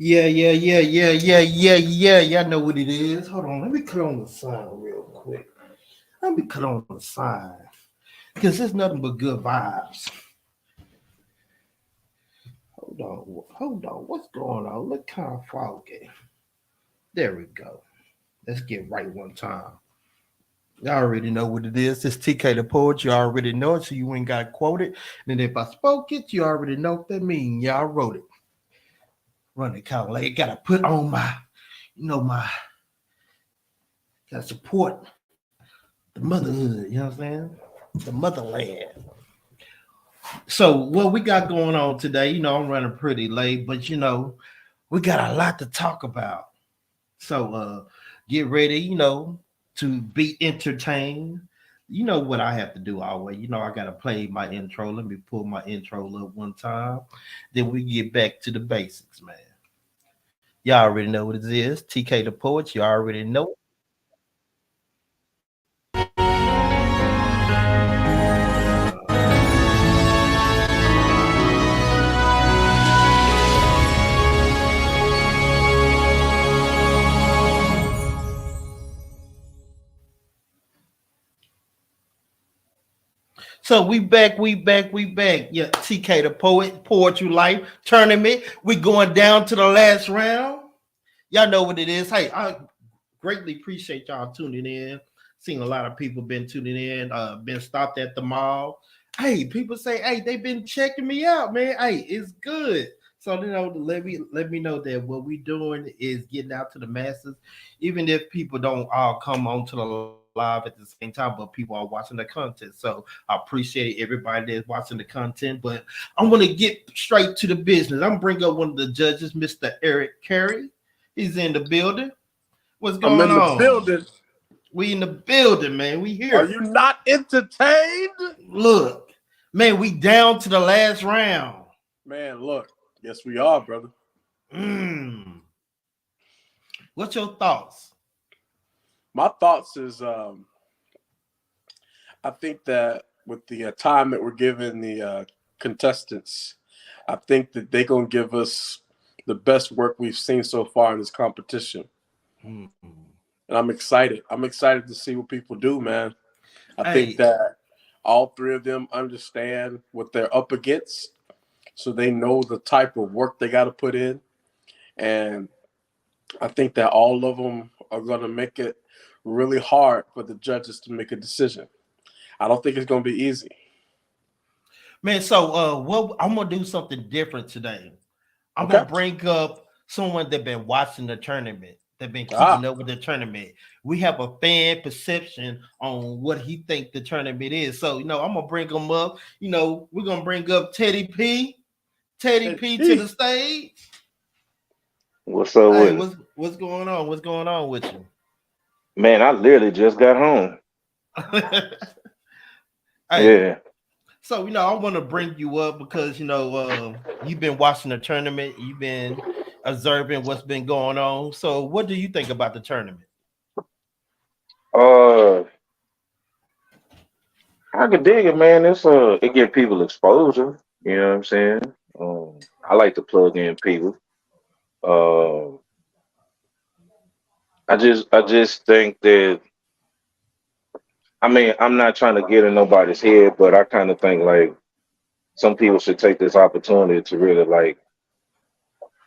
Yeah. Y'all know what it is. Hold on, let me cut on the sign real quick. Let me cut on the sign. Because it's nothing but good vibes. Hold on. What's going on? Look kind of foggy. There we go. Let's get right one time. Y'all already know what it is. It's TK the Poet. You already know it, so you ain't got to quote it. And if I spoke it, you already know what that means. Y'all wrote it. Run it kind of like gotta put on my, my gotta support the motherhood, you know what I'm saying? The motherland. So what we got going on today, I'm running pretty late, but we got a lot to talk about. So get ready, to be entertained. You know what I have to do always. I gotta play my intro. Let me pull my intro up one time. Then we get back to the basics, man. Y'all already know what it is. TK the Poet. You already know. So we back. Yeah, TK the Poet, Poetry Life Tournament. We going down to the last round. Y'all know what it is. Hey, I greatly appreciate y'all tuning in. Seen a lot of people been tuning in, been stopped at the mall. Hey, people say, hey, they been checking me out, man. Hey, it's good. So let me know that what we doing is getting out to the masses, even if people don't all come on to the live at the same time, but people are watching the content. So I appreciate everybody that's watching the content. But I'm gonna get straight to the business. I'm gonna bring up one of the judges, Mr. Eric Carey. He's in the building. What's I'm going in the on? building. We in the building, man. We Are here. you not entertained? Look, man, we down to the last round. Man, look. Yes, we are, brother. Mm. What's your thoughts? My thoughts is I think that with the time that we're giving the contestants, I think that they're going to give us the best work we've seen so far in this competition. Mm. And I'm excited. I'm excited to see what people do, man. I think Hey, that all three of them understand what they're up against, so they know the type of work they got to put in. And I think that all of them are going to make it really hard for the judges to make a decision. I don't think it's going to be easy. man. So, what I'm gonna do something different today. I'm Okay. gonna bring up someone that been watching the tournament, that been keeping Ah, up with the tournament. We have a fan perception on what he think the tournament is. So, I'm gonna bring him up. We're gonna bring up Teddy P. Teddy Teddy P to the P. stage. What's up Hey, with it? what's going on? What's going on with you? Man, I literally just got home. Hey, Yeah. so I want to bring you up because you've been watching the tournament, you've been observing what's been going on. So, what do you think about the tournament? Uh I can dig it, man. It give people exposure. You know what I'm saying? I like to plug in people. Um I just think that I mean I'm not trying to get in nobody's head, but I kind of think like some people should take this opportunity to really like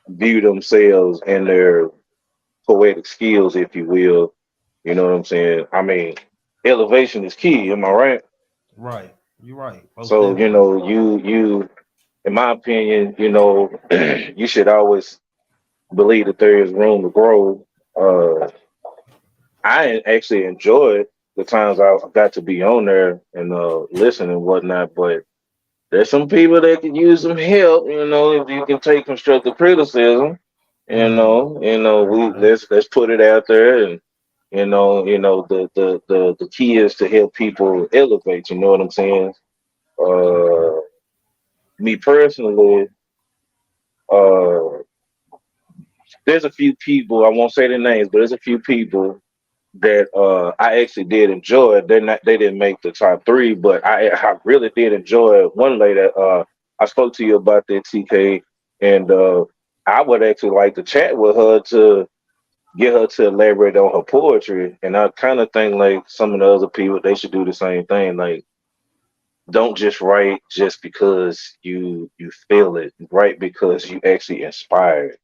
view themselves and their poetic skills, if you will. You know what I'm saying? I mean, elevation is key, am I right? Right, you're right, most So, definitely. in my opinion, you should always believe that there is room to grow. I actually enjoyed the times I got to be on there and listen and whatnot, but there's some people that could use some help, if you can take constructive criticism, Mm, we okay. let's put it out there and the key is to help people elevate, you know what I'm saying? Okay. Uh Me personally, uh there's a few people, I won't say their names, but there's a few people that I actually did enjoy. They didn't make the top three, but I really did enjoy one lady. I spoke to you about that, TK, and I would actually like to chat with her to get her to elaborate on her poetry. And I kind of think like some of the other people, they should do the same thing. Like, don't just write just because you feel it. Write because you actually inspired.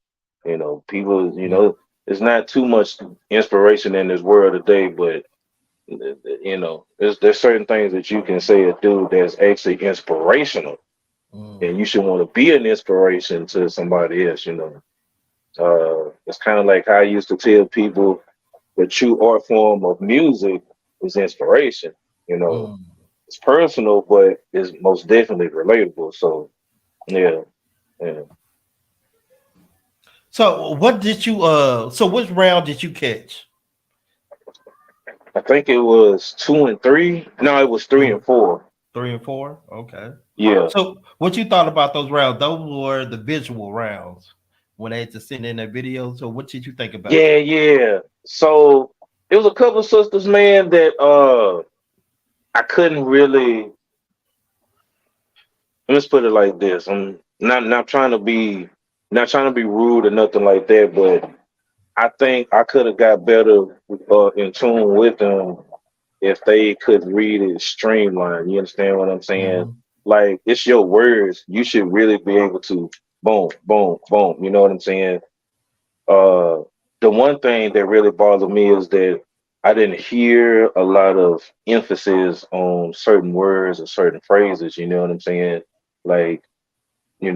You know, people. You Yeah. know, there's not too much inspiration in this world today, but you know, there's certain things that you can say or do that's actually inspirational, and you should want to be an inspiration to somebody else. You know, it's kind of like how I used to tell people the true art form of music is inspiration. You know, Mm. it's personal, but it's most definitely relatable. So yeah, yeah. So what did you so which round did you catch? I think it was 2 and 3. No, it was three Two, and four. 3 and 4? Okay. Yeah, So what you thought about those rounds? Those were the visual rounds when they had to send in their videos. So what did you think about yeah, that? yeah. So it was a couple sisters, man, that I couldn't really. Let's put it like this. I'm not trying to be rude or nothing like that, but I think I could have got better in tune with them if they could read it streamlined. You understand what I'm saying? Mm-hmm. Like it's your words. You should really be able to boom, boom, boom. You know what I'm saying? Uh, the one thing that really bothered me is that I didn't hear a lot of emphasis on certain words or certain phrases. You know what I'm saying? Like you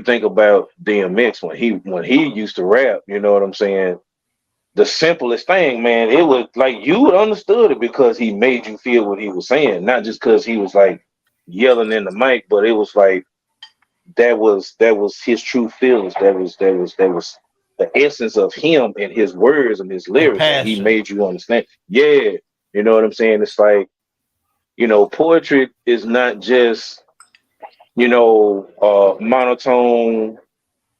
think about DMX when he used to rap. You know what I'm saying? The simplest thing, man, it was like you would understood it because he made you feel what he was saying, not just because he was like yelling in the mic, but it was like that was his true feelings. That was the essence of him and his words and his The lyrics, and he passion. made you understand. Yeah, you know what I'm saying? It's like, poetry is not just, monotone.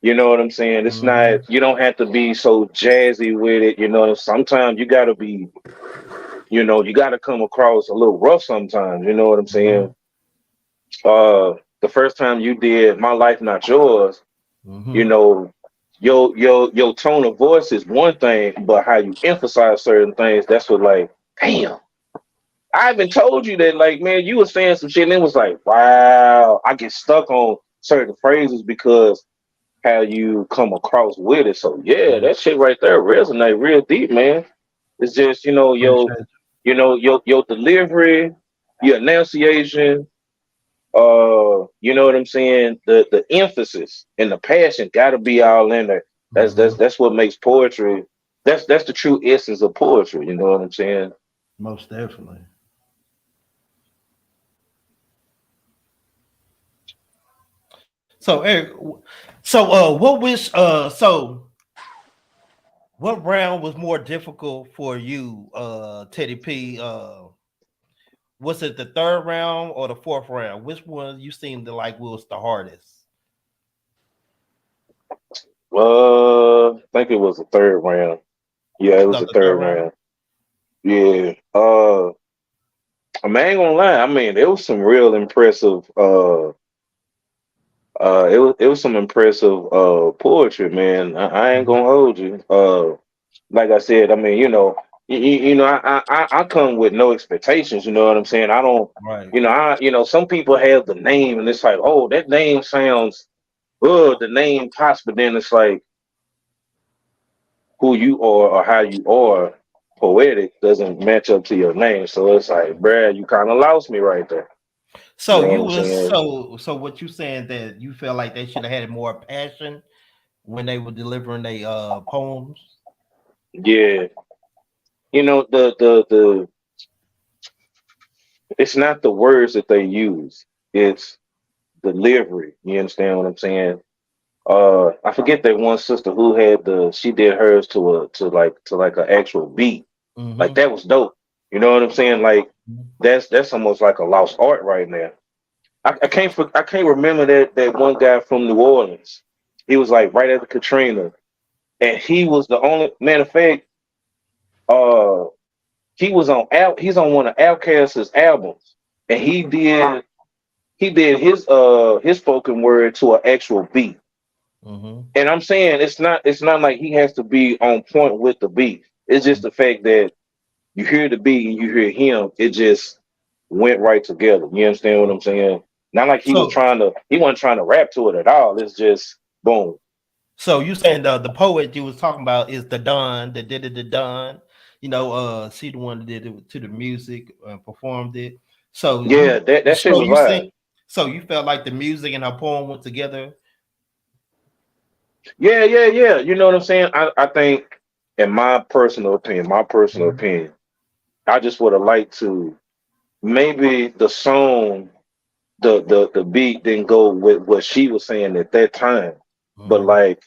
You know what I'm saying? It's Mm-hmm. not, you don't have to be so jazzy with it. Sometimes you got to be, you got to come across a little rough sometimes. You know what I'm Mm-hmm. saying? The first time you did My Life Not Yours, you Mm-hmm. know, your tone of voice is one thing, but how you emphasize certain things, that's what, like, damn. I even told you that, like, man, you were saying some shit, and it was like, wow. I get stuck on certain phrases because how you come across with it. So yeah, Yeah. that shit right there resonate real deep, man. It's just, Appreciate your delivery, your enunciation, you know what I'm saying? The emphasis and the passion gotta be all in there. you. That's that's Mm-hmm. that's what makes poetry. That's the true essence of poetry, you know what I'm saying? Most definitely. So Eric, so what round was more difficult for you, Teddy P? Was it the third round or the fourth round? Which one you seemed to like was the hardest? I think it was the third round. Yeah, it was No, the the third third round. round. Yeah. I mean, I ain't gonna lie. I mean, it was some real impressive. It was some impressive poetry, man. I ain't Mhm. gonna hold you. Like I said, I mean, I come with no expectations. You know what I'm saying? I don't. Right. Some people have the name, and it's like, oh, that name sounds good. The name pops, but then it's like who you are or how you are poetic doesn't match up to your name. So it's like, bruh, you kind of lost me right there. You So know what you I'm was saying? so what you saying that you felt like they should have had more passion when they were delivering their poems? Yeah. The it's not the words that they use, it's delivery. You understand what I'm saying? I forget that one sister who had she did hers to like an actual beat. Like Mm-hmm. that was dope. You know what I'm saying? Like that's almost like a lost art right now. I can't remember that one guy from New Orleans. He was like right after Katrina, and he was the only matter of fact. Uh, he's on one of Outkast's albums, and he did. he did his spoken word to an actual beat. Mm-hmm. And I'm saying it's not like he has to be on point with the beat. It's just the fact that you hear the beat and you hear him, it just went right together. You understand what I'm saying? Not like So he wasn't trying to rap to it at all. It's just boom. So you saying the poet you was talking about is the Don that did it, the Don, see the one that did it to the music, performed it. So Yeah, that shit was you live. think so you felt like the music and her poem went together? Yeah. You know what I'm saying? I think in my personal Mhm. opinion, I just would have liked to maybe the song, the beat didn't go with what she was saying at that time. But Mhm. like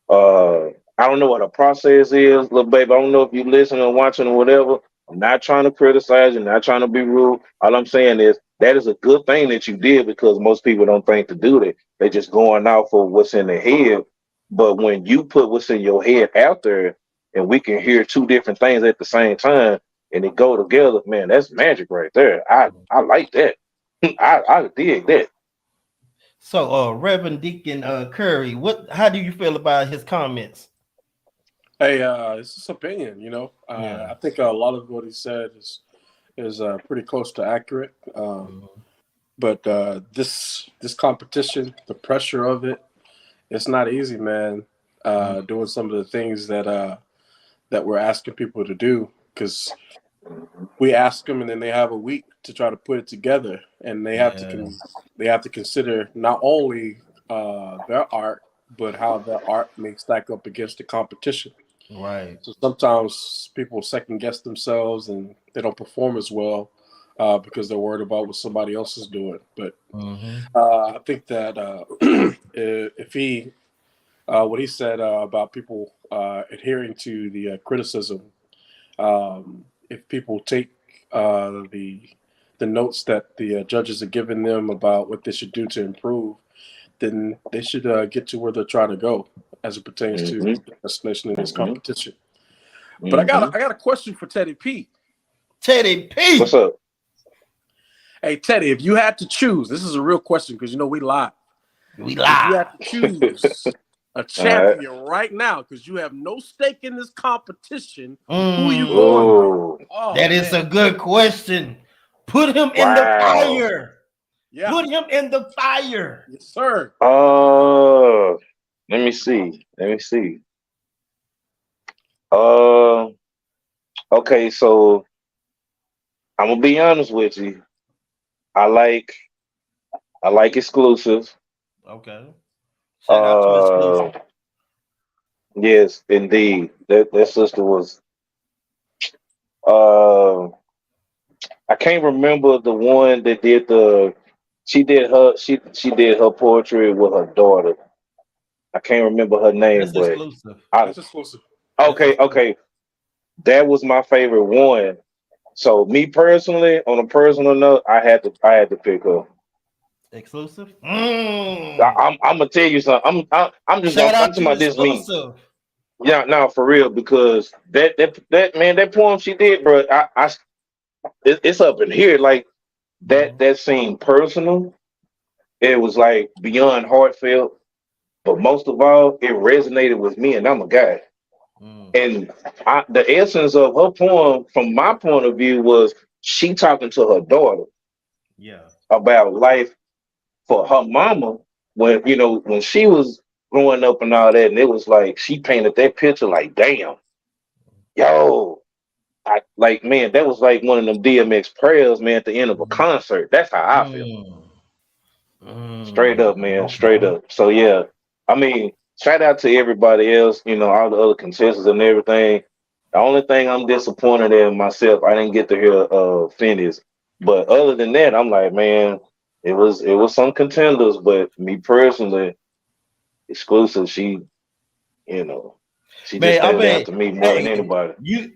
Uh, I don't know what a process is, little baby. I don't know if you listen or watching or whatever. I'm not trying to criticize you, not trying to be rude. All I'm saying is that is a good thing that you did because most people don't think to do that. They just going out for what's in their head. But when you put what's in your head out there, and we can hear two different things at the same time, and it go together, man, that's magic right there. I like that. I dig that. So Reverend Deacon Curry, how do you feel about his comments? Hey, it's his opinion. Yeah. I think a lot of what he said is pretty close to accurate. Mhm. But this competition, the pressure of it, it's not easy, man. Mhm. Doing some of the things that we're asking people to do because we ask them and then they have a week to try to put it together, and Yeah. they have to consider not only their art but how their art may stack up against the competition. Right. So sometimes people second guess themselves and they don't perform as well because they're worried about what somebody else is doing. But Mm-hmm. I think that if he, what he said about people adhering to the criticism, if people take the notes that the judges are giving them about what they should do to improve, then they should get to where they're trying to go as it pertains to Hmm. the destination in this Hmm. competition. But Hmm. I got a question for Teddy P. Teddy What's P. up? Hey Teddy, if you had to choose, this is a real question because we live. We If you had live. to choose a All right. champion right now, because you have no stake in this competition, who are you going with? Mm. Oh, Oh That is man, a good question. Put him in the wow. fire. yeah, Put him in the fire. yes sir. Uh, let me see. Let me see. Uh, okay. So I'm gonna be honest with you. I like I like exclusives. Okay. Shout out to Uh, exclusive. yes, indeed. That sister was. Uh, I can't remember the one that did the. She did her poetry with her daughter. I can't remember her name, That's but exclusive. I That's exclusive. That's exclusive. okay. That was my favorite one. So me personally, on a personal note, I had to pick her. Exclusive. I'm gonna tell you something. I'm just Shout gonna I'm out talking to about this me. exclusive. Yeah, no, for real, because that man, that poem she did, bro, it's up in here. Like Mhm. that seemed personal. It was like beyond heartfelt, but most of all, it resonated with me, and I'm a guy. Mm. And the essence of her poem, from my point of view, was she talking to her daughter Yeah. about life for her mama when she was growing up and all that, and it was like she painted that picture like, damn, yo, man, that was like one of them DMX prayers, man, at the end of a Mhm. concert. That's how I feel. Mm. Straight Mm. up, man, straight Okay. up. So yeah, I mean, shout out to everybody else, all the other contestants and everything. The only thing I'm disappointed in myself, I didn't get to hear Phineas. But other than that, I'm like, man, it was some contenders, but me personally, exclusive, you know, she just Man, I stands out mean, to me more than hey, anybody.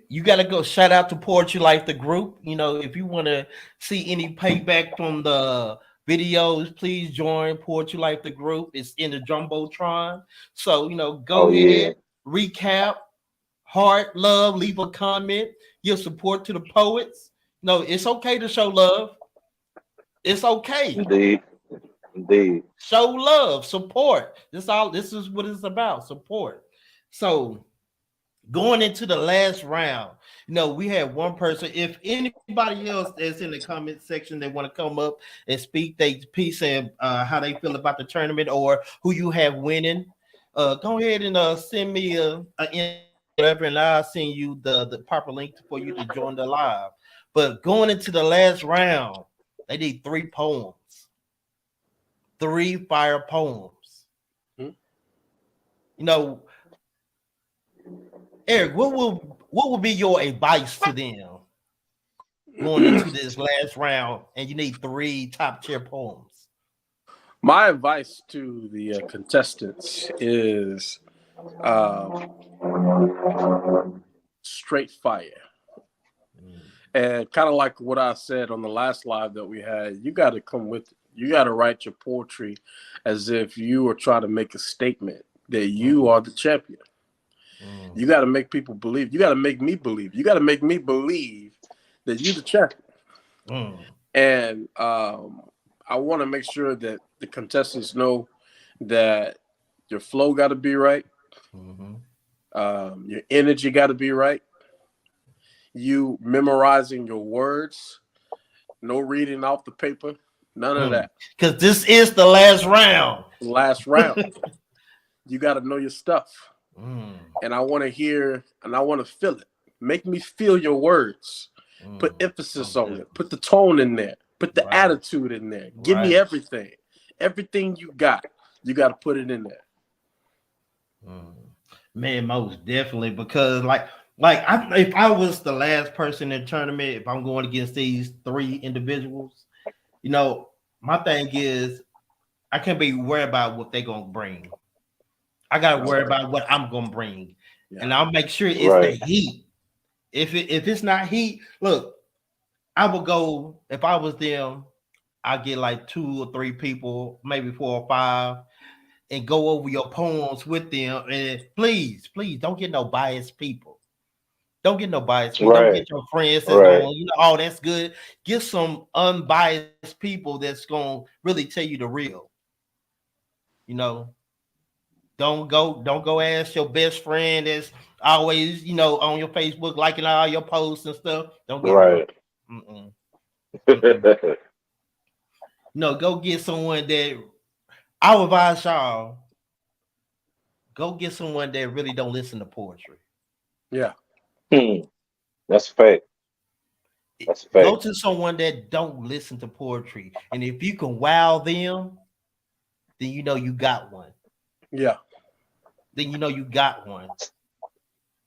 you gotta go shout out to Poetry Life, the group. If you want to see any payback from the videos, please join Poetry Life, the group. It's in the Jumbotron. So, Oh go yeah. ahead, recap, heart, love, leave a comment, give support to the poets. No, it's okay to show love. It's okay. Indeed. Indeed. Show love, support. This is what it's about. Support. So going into the last round, we had one person. If anybody else that's in the comment section, they want to come up and speak their piece and how they feel about the tournament or who you have winning, go ahead and send me whatever, and I'll send you the proper link for you to join the live. But going into the last round, they need 3 poems, 3 fire poems. Eric, what will be your advice to them going into this last round? And you need 3 top tier poems. My advice to the contestants is straight fire. And kind of like what I said on the last live that we had, you got to come with it. You got to write your poetry as if you were trying to make a statement that you are the champion. You got to make people believe. You got to make me believe. You got to make me believe that you're the champion. And I want to make sure that the contestants know that your flow got to be right. Your energy got to be right. You memorizing your words. No reading off the paper. None of that. Because this is the last round. Last round. You got to know your stuff. And I want to hear and I want to feel it. Make me feel your words. Put emphasis on it. Put the tone in there. Put the attitude in there. Give me everything. Everything you got to put it in there. Man, most definitely. Because if I was the last person in the tournament, if I'm going against these 3 individuals, my thing is I can't be worried about what they're going to bring. I got to worry about what I'm going to bring. And I'll make sure it's the heat. If it's not heat, look, I would go, if I was them, I'd get like 2 or 3 people, maybe 4 or 5, and go over your poems with them. And please don't get no biased people. Don't get no biased people. Don't get your friends that's going, oh, that's good. Get some unbiased people that's going to really tell you the real. Don't go ask your best friend that's always, on your Facebook liking all your posts and stuff. Don't get go get someone that I would advise y'all. Go get someone that really don't listen to poetry. Yeah. That's a fact. That's a fact. Go to someone that don't listen to poetry. And if you can wow them, then you got one. Yeah. Then you got one.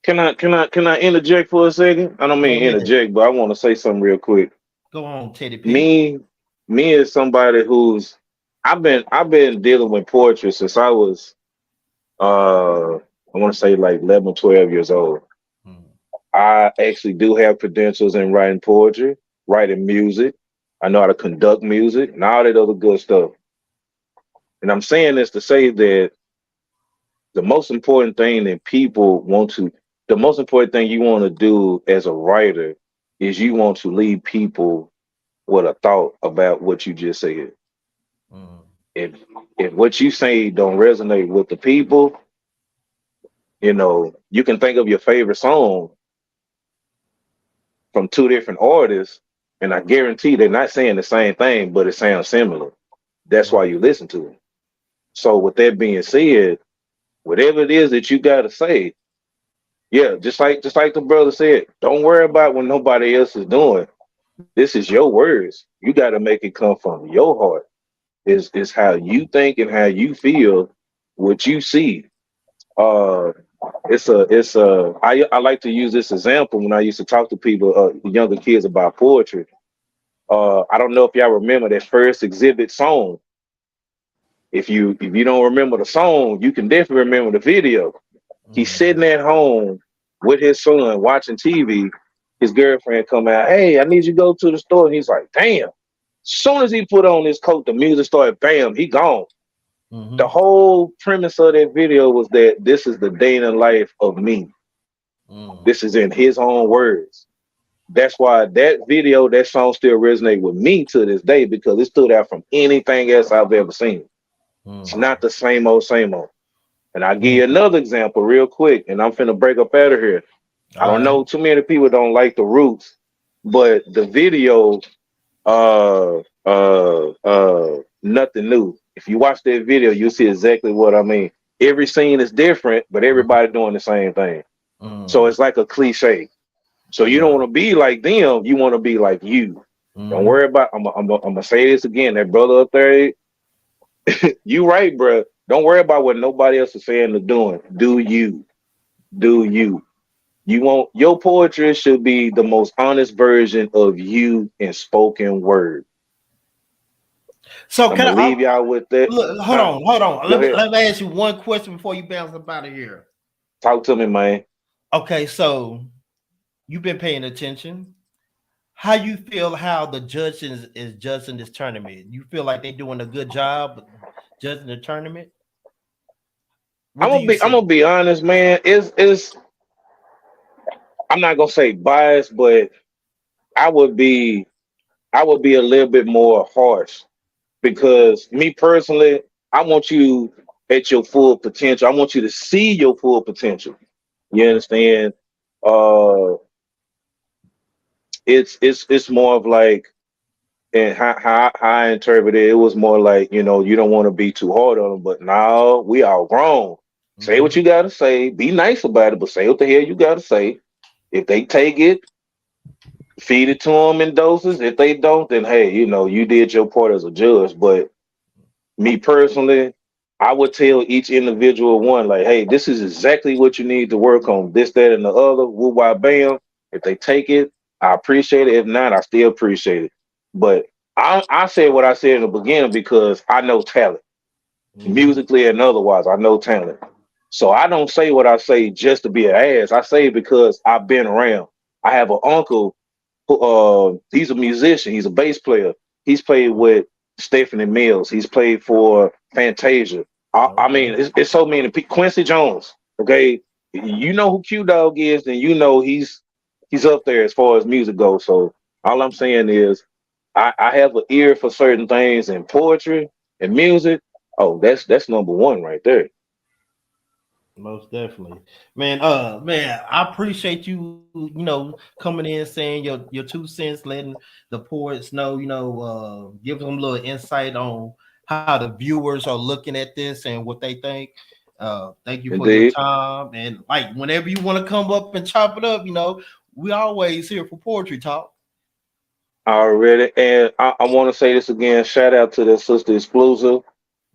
Can I interject for a second? I don't mean interject, but I want to say something real quick. Go on, Teddy P. Me as somebody who's I've been dealing with poetry since I was I want to say like 11, 12 years old. I actually do have credentials in writing poetry, writing music. I know how to conduct music and all that other good stuff. And I'm saying this to say that the most important thing the most important thing you want to do as a writer is you want to leave people with a thought about what you just said. If what you say don't resonate with the people, you can think of your favorite song from 2 different artists, and I guarantee they're not saying the same thing, but it sounds similar. That's why you listen to it. So with that being said, whatever it is that you got to say, just like the brother said, don't worry about what nobody else is doing. This is your words. You got to make it come from your heart. Is how you think and how you feel, what you see. I like to use this example when I used to talk to people, younger kids, about poetry. I don't know if y'all remember that first exhibit song. If you don't remember the song, you can definitely remember the video. He's sitting at home with his son watching TV. His girlfriend come out, hey, I need you to go to the store. And he's like, damn. Soon as he put on his coat, the music started, bam, he gone. The whole premise of that video was that this is the day in the life of me. This is in his own words. That's why that video, that song still resonate with me to this day because it stood out from anything else I've ever seen. It's Mm, not the same old, same old. And I'll give you mm. another example real quick, and I'm finna break up out of here. I All don't right. know, too many people don't like the Roots, but the video, Nothing New. If you watch that video, you'll see exactly what I mean. Every scene is different, but everybody doing the same thing. So Mm, it's like a cliche. So you don't right. want to be like them. You want to be like you. Don't Mm-hmm. worry about. I'm gonna say this again. That brother up there, you right, bro. Don't worry about what nobody else is saying or doing. Do you? Do you? You want your poetry should be the most honest version of you in spoken word. So I'm can gonna I leave y'all with that. look? Huh? Hold on. Go ahead. Let me ask you one question before you bounce up out of here. Talk to me, man. Okay, so you've been paying attention. How you feel how the judge is judging this tournament? You feel like they're doing a good job judging the tournament? What do you I'm see? gonna be honest, man. Is I'm not gonna say biased, but I would be I would be a little bit more harsh because me personally, I want you at your full potential. I want you to see your full potential. You understand? Uh, it's more of like, and how I interpret it, it was more like, you don't want to be too hard on them, but now we all grown. Say what Mm-hmm. you gotta say. Be nice about it, but say what the hell you gotta say. If they take it, feed it to them in doses. If they don't, then hey, you did your part as a judge. But me personally, I would tell each individual one, like, hey, this is exactly what you need to work on. This, that, and the other. Woo, why, bam. If they take it, I appreciate it. If not, I still appreciate it. But I said what I said in the beginning because I know talent, Mm-hmm. musically and otherwise. I know talent. So I don't say what I say just to be an ass. I say it because I've been around. I have an uncle he's a musician. He's a bass player. He's played with Stephanie Mills. He's played for Fantasia. I Okay. mean, it's so many. Quincy Jones. Okay, you know who Q Dog is, then you know he's up there as far as music goes. So all I'm saying is, I have an ear for certain things in poetry and music. Oh, that's number one right there. Most definitely, man. Man, I appreciate you. Coming in saying your 2 cents, letting the poets know. Give them a little insight on how the viewers are looking at this and what they think. Thank you for your Indeed. time. And like whenever you want to come up and chop it up, we always here for poetry talk. Already, and I want to say this again. Shout out to the sister exclusive.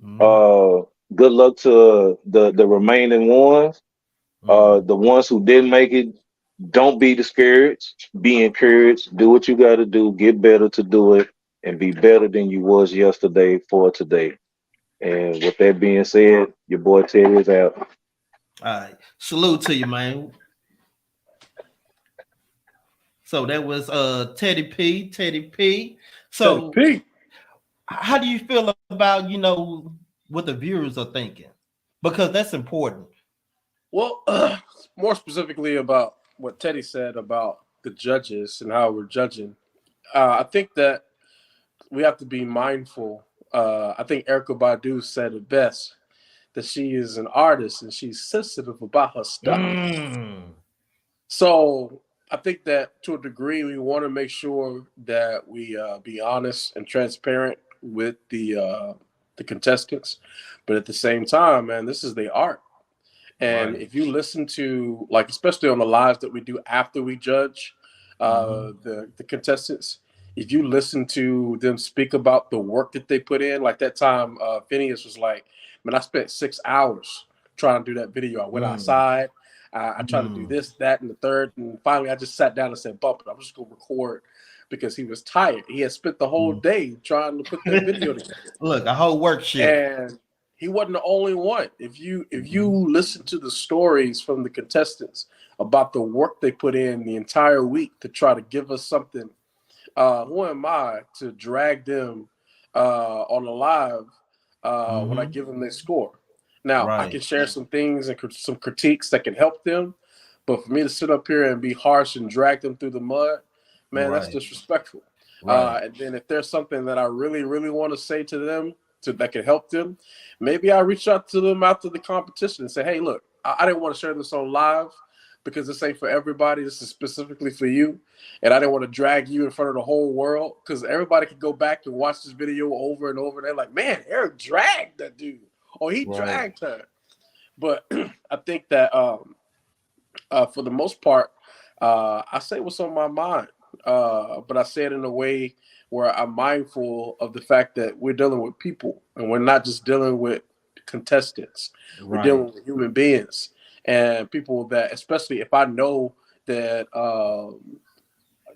Mhm, Uh, Good luck to the remaining ones. mhm. The ones who didn't make it, don't be discouraged. Be encouraged. Do what you got to do. Get better to do it, and be better than you was yesterday for today. And with that being said, your boy Teddy is out. All right, salute to you, man. So that was Teddy P. Teddy So P. how do you feel about what the viewers are thinking? Because that's important. Well, more specifically about what Teddy said about the judges and how we're judging. I think that we have to be mindful. I think Erica Badu said it best that she is an artist and she's sensitive about her stuff. Mm, So I think that to a degree, we want to make sure that we be honest and transparent with the contestants, but at the same time, man, this is the art. And right. if you listen to, like, especially on the lives that we do after we judge Mhm. the contestants, if you listen to them speak about the work that they put in, like that time, Phineas was like, "Man, I spent 6 hours trying to do that video. I went Mm, outside, I tried to do mm, this, that, and the third, and finally I just sat down and said, "Bump it, I'm just gonna record." Because he was tired. He had spent the whole mm. day trying to put that video together, Look, a whole work shift. and he wasn't the only one. If you Mhm. listen to the stories from the contestants about the work they put in the entire week to try to give us something, who am I to drag them on a live when I Mhm. give them their score? Now I Right. can share some things and some critiques that can help them, but for me to sit up here and be harsh and drag them through the mud, man, that's Right. disrespectful. Right. And then if there's something that I really, really want to say to them that can help them, maybe I reach out to them after the competition and say, hey, look, I didn't want to share this on live because this ain't for everybody. This is specifically for you. And I didn't want to drag you in front of the whole world because everybody could go back and watch this video over and over. And they're like, man, Eric dragged that dude. Or he Right. dragged her. But I think that for the most part, I say what's on my mind. But I say it in a way where I'm mindful of the fact that we're dealing with people and we're not just dealing with contestants. We're Right. dealing with human beings and people that, especially if I know that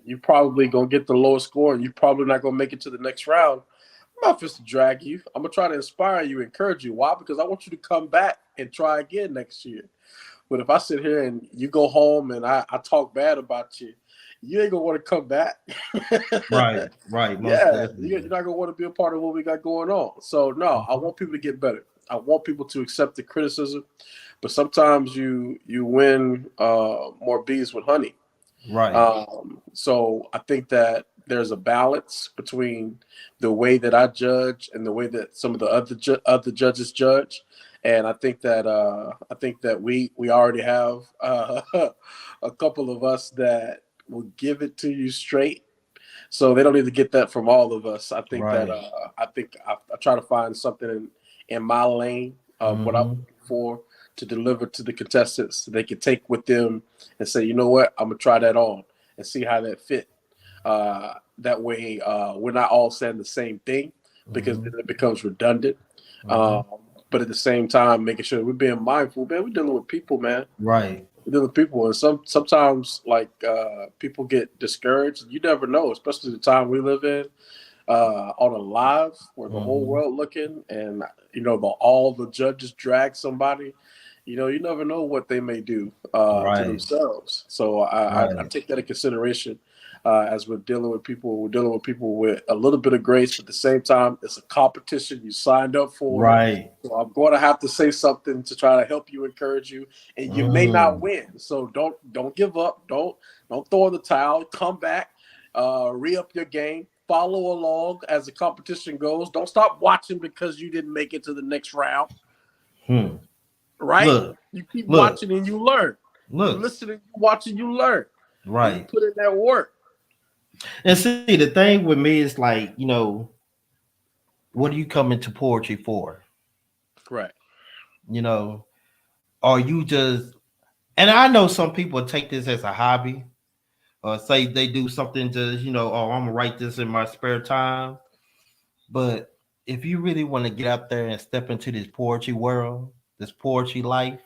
you probably gonna get the lowest score and you're probably not gonna make it to the next round. I'm not just to drag you. I'm gonna try to inspire you, encourage you. Why? Because I want you to come back and try again next year. But if I sit here and you go home and I talk bad about you, you ain't gonna want to come back. Right. Right. Most Yeah, you're definitely. not gonna want to be a part of what we got going on. So no, I want people to get better. I want people to accept the criticism, but sometimes you win more bees with honey. Right. So I think that there's a balance between the way that I judge and the way that some of the other judges judge, and I think that we already have a couple of us that will give it to you straight. So they don't need to get that from all of us. I think that Right. I try to find something in my lane of what I'm Mm-hmm. looking for to deliver to the contestants so they can take with them and say, you know what, I'm gonna try that on and see how that fit. That way, we're not all saying the same thing because Mm-hmm. then it becomes redundant. Mm-hmm. Um, but at the same time, making sure we're being mindful, man. We're dealing with people, man. Right. We're dealing with people, and sometimes like people get discouraged. You never know, especially the time we live in on a live where the whole Mm-hmm. world looking, and all the judges drag somebody. You never know what they may do to Right. themselves. So I Right. take that in consideration as we're dealing with people. We're dealing with people with a little bit of grace, but at the same time, it's a competition. You signed up for it. Right. So I'm going to have to say something to try to help you, encourage you, and you may not Mm. win. So don't give up. Don't throw in the towel. Come back, re-up your game. Follow along as the competition goes. Don't stop watching because you didn't make it to the next round. Hmm. Right? Look. You keep Look. watching and you learn. You Look. listen and you watch and you learn. And you Right. put in that work. And see, the thing with me is like, what are you coming to poetry for? Right. You know, are you just, and I know some people take this as a hobby or say they do something just, oh, I'm gonna write this in my spare time. But if you really want to get out there and step into this poetry world, this poetry life,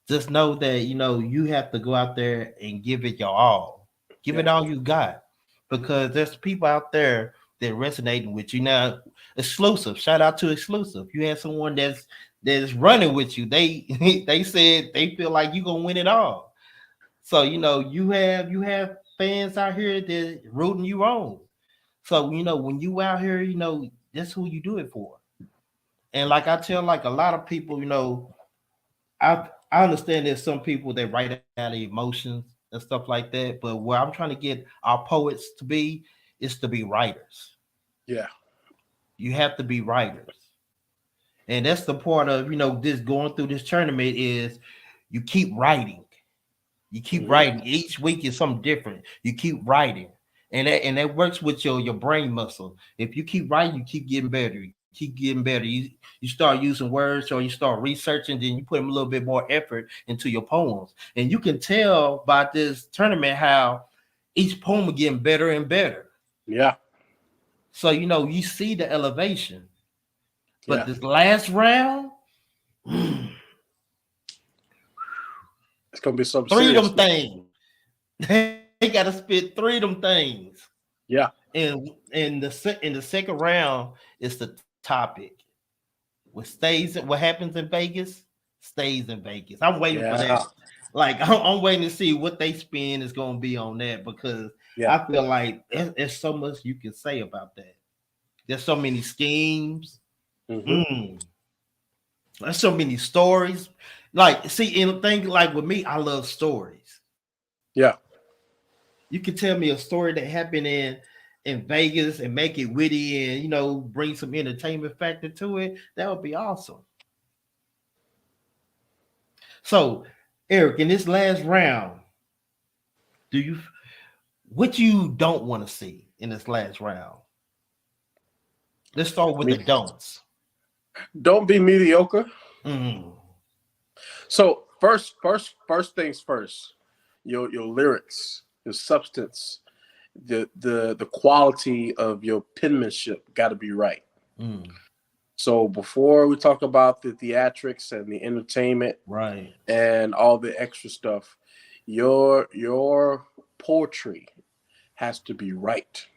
just know that, you have to go out there and give it your all. Give it Yeah. all you got. Because there's people out there that resonating with you. Now, exclusive. Shout out to exclusive. You have someone that's running with you. They they said they feel like you're gonna win it all. So you have fans out here that rooting you on. So when you out here, that's who you do it for. And like I tell like a lot of people, I understand there's some people that write out of emotions and stuff like that, but where I'm trying to get our poets to be is to be writers. Yeah. You have to be writers. And that's the part of, this going through this tournament is you keep writing. You keep Mm-hmm. writing. Each week is something different. You keep writing. And that works with your brain muscle. If you keep writing, you keep getting better. You keep getting better. You start using words or you start researching, then you put a little bit more effort into your poems. And you can tell by this tournament how each poem is getting better and better. Yeah. So you see the elevation. But Yeah. this last round, It's gonna be something three of serious, them man. things. They gotta spit three of them things. Yeah. And in the second round is the topic. What happens in Vegas stays in Vegas. I'm waiting for Yeah. that. Like I'm waiting to see what they spin is going to be on that because Yeah. I feel like there's so much you can say about that. There's so many schemes. Mm-hmm. There's so many stories. Like, see, and thing like with me, I love stories. Yeah. You can tell me a story that happened in Vegas and make it witty and bring some entertainment factor to it. That would be awesome. So, Eric, in this last round, do you what you don't want to see in this last round? Let's start with the don'ts. Don't be mediocre. Mm. So first things first. Your lyrics, your substance, the quality of your penmanship got to be right. Mm. So before we talk about the theatrics and the entertainment, Right, and all the extra stuff, your poetry has to be right.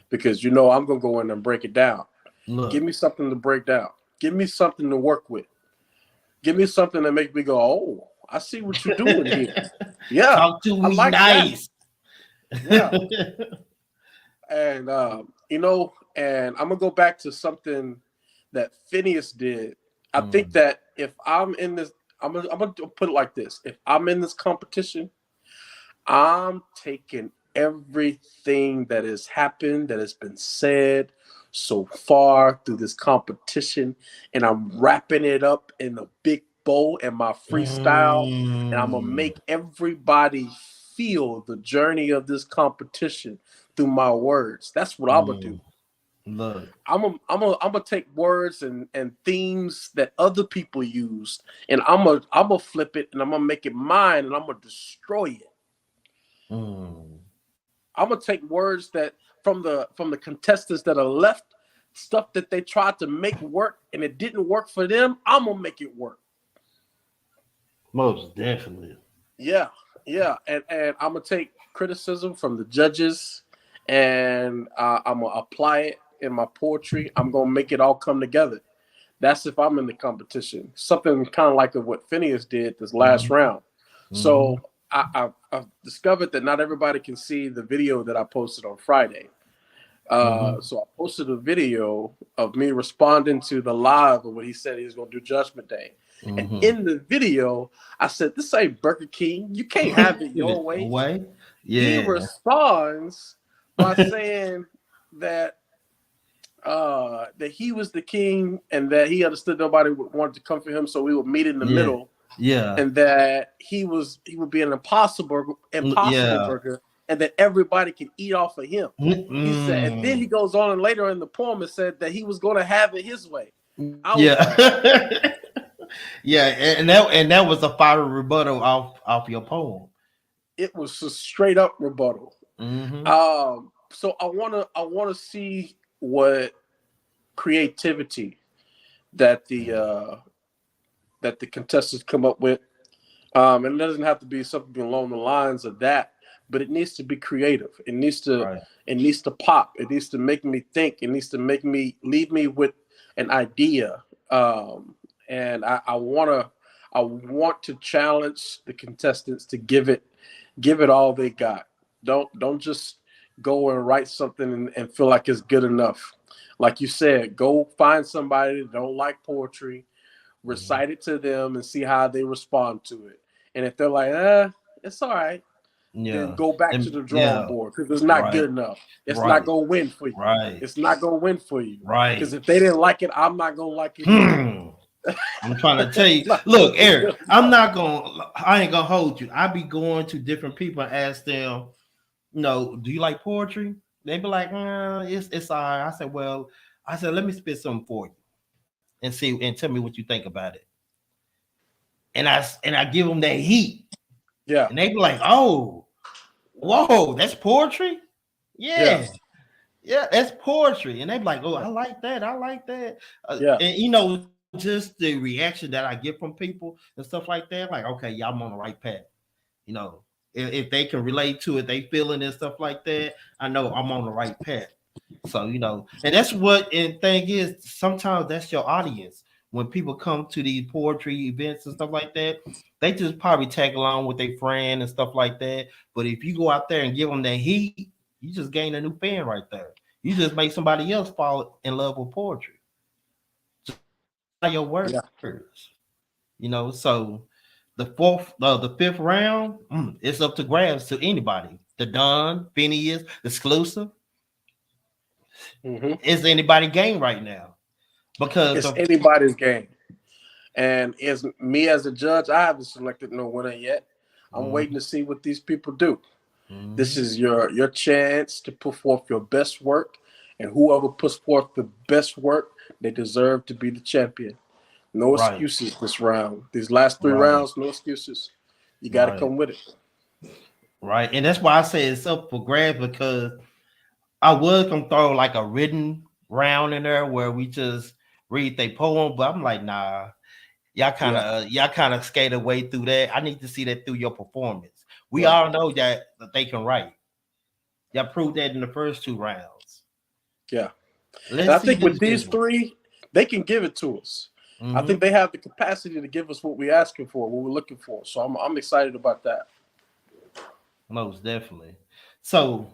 Because I'm gonna go in and break it down. look, Give me something to break down. Give me something to work with. Give me something that makes me go, oh, I see what you're doing here. Yeah, talk to I me like nice. that. Yeah, and and I'm gonna go back to something that Phineas did. I think that if I'm in this, I'm gonna put it like this: if I'm in this competition, I'm taking everything that has happened, that has been said so far through this competition, and I'm wrapping it up in a big bow and my freestyle, and I'm gonna make everybody feel the journey of this competition through my words. That's what I'm gonna do. Look, I'm gonna take words and themes that other people used, and I'm gonna flip it and I'm gonna make it mine, and I'm gonna destroy it. I'm gonna take words that from the contestants that are left, stuff that they tried to make work and it didn't work for them. I'm gonna make it work. most definitely. Yeah, and I'm gonna take criticism from the judges, and I'm gonna apply it in my poetry. I'm gonna make it all come together. That's if I'm in the competition. Something kind of like what Phineas did this last round. So I've discovered that not everybody can see the video that I posted on Friday. So I posted a video of me responding to the live of what he said he was going to do Judgment Day. And in the video, I said, "This ain't Burger King. You can't have it your way." He Yeah. responds by saying that that he was the king and that he understood nobody wanted to come for him, so we would meet in the middle. Yeah. And that he would be an impossible burger, and that everybody can eat off of him. He said, and then he goes on and later in the poem and said that he was going to have it his way. I was like, yeah, and that was a fire rebuttal off your poem. It was a straight up rebuttal. So I wanna see what creativity that the contestants come up with. And it doesn't have to be something along the lines of that, but it needs to be creative. It needs to pop. It needs to make me think. It needs to leave me with an idea. And I want to challenge the contestants to give it all they got. Don't just go and write something and feel like it's good enough. Like you said, go find somebody that don't like poetry, recite it to them, and see how they respond to it. And if they're like, it's all right, then go back to the drawing board because it's not good enough. It's not gonna win for you. It's not gonna win for you. Because if they didn't like it, I'm not gonna like it. I'm trying to tell you. Look, Eric, I ain't gonna hold you. I be going to different people and ask them, do you like poetry? They be like, it's all right. I said, let me spit something for you and tell me what you think about it. And I give them that heat. Yeah. And they be like, oh, whoa, that's poetry? Yeah. Yeah, that's poetry. And they be like, oh, I like that. And just the reaction that I get from people and stuff like that, like, okay, y'all I'm on the right path. If they can relate to it, they feeling and stuff like that, I know I'm on the right path. So, and that's and thing is, sometimes that's your audience. When people come to these poetry events and stuff like that, they just probably tag along with their friend and stuff like that. But if you go out there and give them that heat, you just gain a new fan right there. You just make somebody else fall in love with poetry. Your words, so the fifth round, it's up to grabs to anybody. the Don, Phineas, exclusive. Hmm. Is anybody game right now? Because It's the anybody's game. And as me as a judge, I haven't selected no winner yet. I'm Mhm, waiting to see what these people do. This mhm. is your chance to put forth your best work, and whoever puts forth the best work, they deserve to be the champion. No Right, excuses this round. These last three right, rounds, no excuses. You got to right, come with it. right. And that's why I say it's up for grabs because I was gonna throw like a written round in there where we just read their poem, but I'm like, nah, Yeah, y'all kind of skate away through that. I need to see that through your performance. We right. all know that they can write. Y'all proved that in the first two rounds. Yeah. And I Let's see think with this these fifth one. three, they can give it to us. I think Mm-hmm. they have the capacity to give us what we're asking for, what we're looking for. So I'm excited about that. Most definitely. So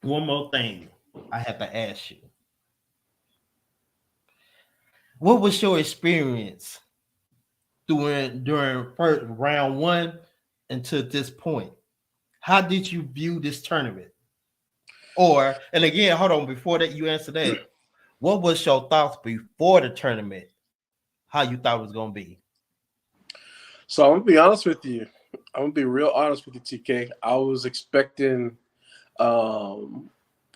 one more thing I have to ask you. What was your experience during first round one until this point? How did you view this tournament? Or and again, hold on, before that you answer that, what was your thoughts before the tournament? How you thought it was gonna be? So I'm gonna be honest with you. I'm gonna be real honest with you, TK. I was expecting um,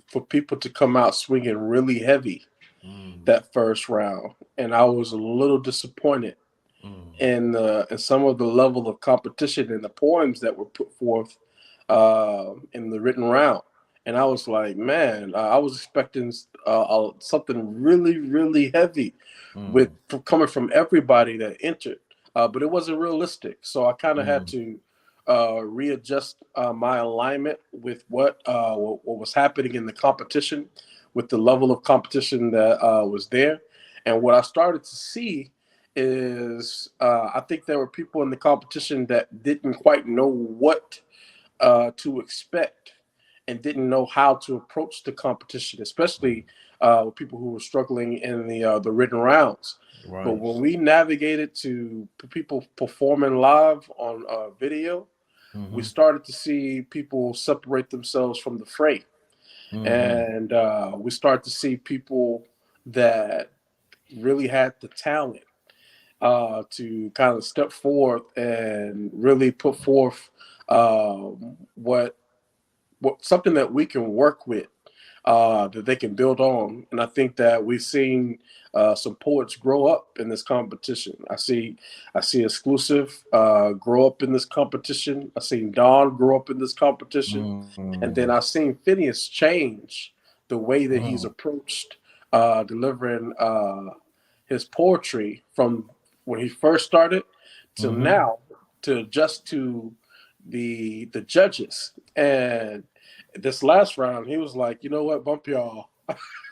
for people to come out swinging really heavy Mm, that first round, and I was a little disappointed mm, in some of the level of competition and the poems that were put forth in the written round. And I was like, man, I was expecting something really, really heavy with mm, coming from everybody that entered, but it wasn't realistic. So I kind of had mm, to readjust my alignment with what was happening in the competition, with the level of competition that was there, and what I started to see is I think there were people in the competition that didn't quite know what to expect and didn't know how to approach the competition, especially with people who were struggling in the written rounds. But right. when we navigated to people performing live on video, we Mm-hmm. started to see people separate themselves from the fray, Mm-hmm. and we started to see people that really had the talent to kind of step forth and really put forth what something that we can work with, that they can build on. And I think that we've seen some poets grow up in this competition. I see exclusive grow up in this competition. I seen Don grow up in this competition, and then Mm-hmm. I've seen Phineas change the way that he's approached delivering his poetry from when he first started to Mm-hmm. now, to adjust to the judges. And this last round, he was like, you know what, bump y'all.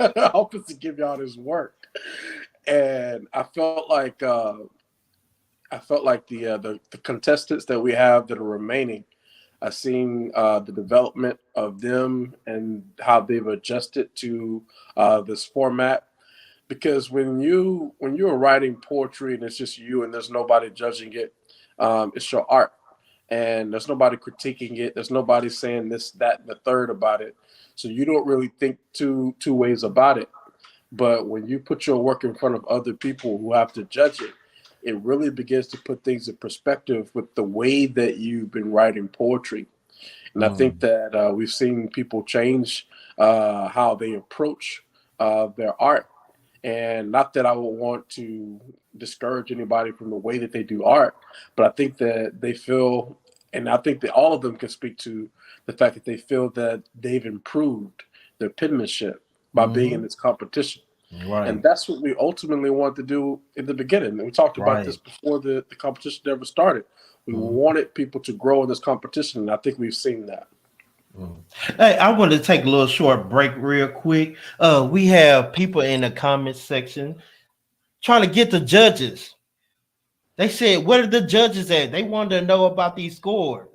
I'm supposed to give y'all this work. And I felt like the contestants that we have that are remaining, I've seen the development of them and how they've adjusted to this format. Because when you're writing poetry and it's just you and there's nobody judging it, it's your art, and there's nobody critiquing it. There's nobody saying this, that, and the third about it. So you don't really think two ways about it. But when you put your work in front of other people who have to judge it, it really begins to put things in perspective with the way that you've been writing poetry. And I think Mm-hmm. that we've seen people change how they approach their art. And not that I would want to discourage anybody from the way that they do art, but I think that they feel, and I think that all of them can speak to the fact that they feel that they've improved their penmanship by being in Mm-hmm. this competition. And Right. that's what we ultimately wanted to do in the beginning. And we talked about this Right. before the competition ever started. We Mm-hmm. wanted people to grow in this competition, and I think we've seen that. Hey, I want to take a little short break real quick. We have people in the comment section trying to get the judges. They said, "Where are the judges at?" They wanted to know about these scores.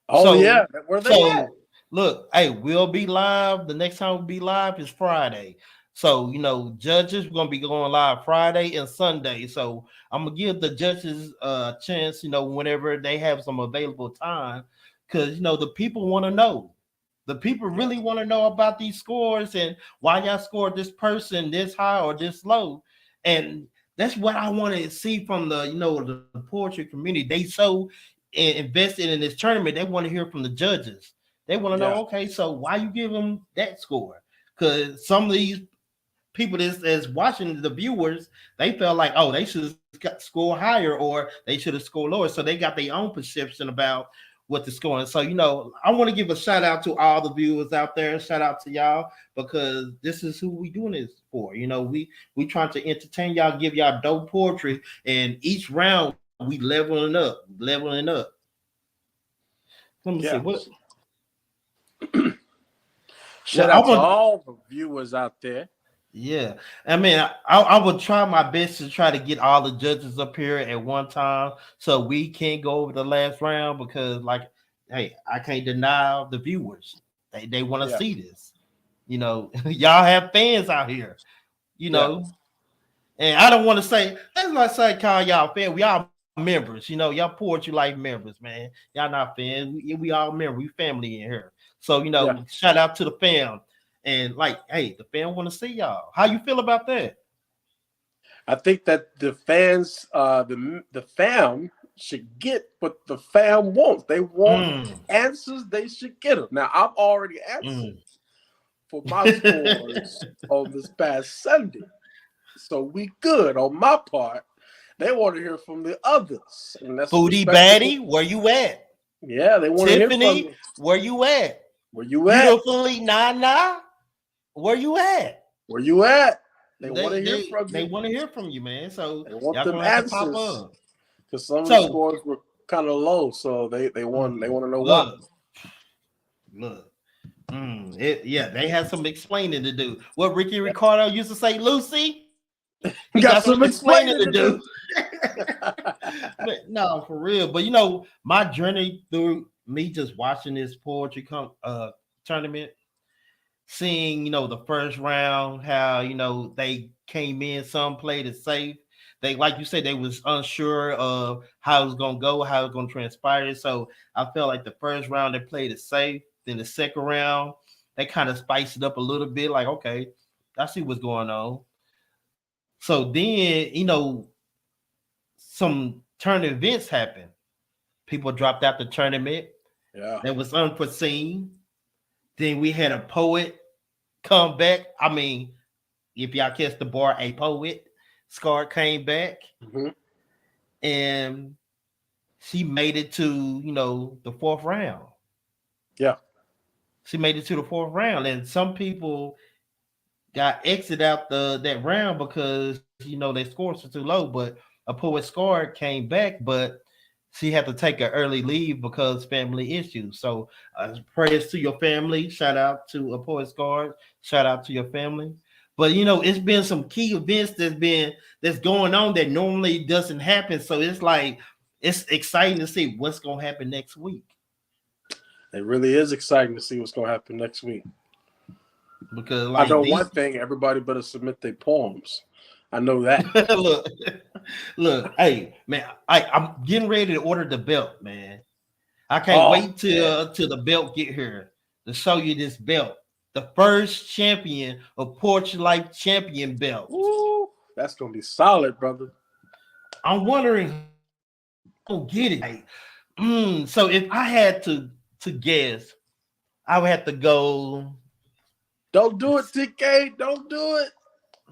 Oh So, yeah, where they at? so look, hey, we'll be live. The next time we'll be live is Friday. So, judges, we're gonna be going live Friday and Sunday. So I'm gonna give the judges a chance, whenever they have some available time because the people want to know. The people really want to know about these scores and why y'all scored this person this high or this low. And that's what I want to see from the poetry community. They so invested in this tournament. They want to hear from the judges. They want to know, okay, so why you give them that score? Because some of these people that's watching, the viewers, they felt like, oh, they should score higher or they should have scored lower. So they got their own perception about what the scoring. So, I want to give a shout out to all the viewers out there. Shout out to y'all, because this is who we doing this for. We trying to entertain y'all, give y'all dope poetry, and each round we leveling up. Let me see what. Shout out to all the viewers out there. Yeah, I mean, I would try my best to try to get all the judges up here at one time so we can go over the last round, because, like, hey, I can't deny the viewers. They want to see this. Y'all have fans out here, and I don't want to say, let's not say call y'all fans. We all members, y'all poetry life members, man. Y'all not fans. We all members. We family in here. So, shout out to the fam. And like, hey, the fans want to see y'all. How you feel about that? I think that the fans, the fam should get what the fam wants. They want answers. They should get them. Now, I've already answered for my scores on this past Sunday, so we good on my part. They want to hear from the others. And that's Foodie Baddie, where you at? Yeah, they want to hear from Tiffany, where you at? Where you at? Beautifully Nana, where you at? Where you at? They want to hear from you. They want to hear from you, man. So they want y'all them answers. Because some of the scores were kind of low, so they want to know why. Look. They had some explaining to do. What Ricky Ricardo used to say, Lucy, you got some explaining to do. But, no, for real. But my journey through me just watching this poetry tournament, seeing the first round, how they came in, some played it safe. They, like you said, they was unsure of how it was gonna go, how it was gonna transpire. So I felt like the first round they played it safe. Then the second round, they kind of spiced it up a little bit, like, okay, I see what's going on. So then, some tournament events happened. People dropped out the tournament. Yeah. That was unforeseen. Then we had a poet come back. I mean, if y'all catch the bar, a poet, Scar, came back. Mm-hmm. And she made it to, the fourth round. Yeah. She made it to the fourth round. And some people got exited out that round because, their scores were too low. But a poet Scar came back, but she had to take an early leave because family issues. So prayers to your family. Shout out to a poet Scar. Shout out to your family. But it's been some key events that's going on that normally doesn't happen. So it's like, it's exciting to see what's gonna happen next week. It really is exciting to see what's gonna happen next week. Because I know one thing: everybody better submit their poems. I know that. look, hey man, I'm getting ready to order the belt, man. I can't wait till the belt get here to show you this belt. The first champion of Poetry Life champion belt. Ooh, that's gonna be solid, brother. I'm wondering who get it. So if I had to guess, I would have to go. Don't do it, TK. Don't do it.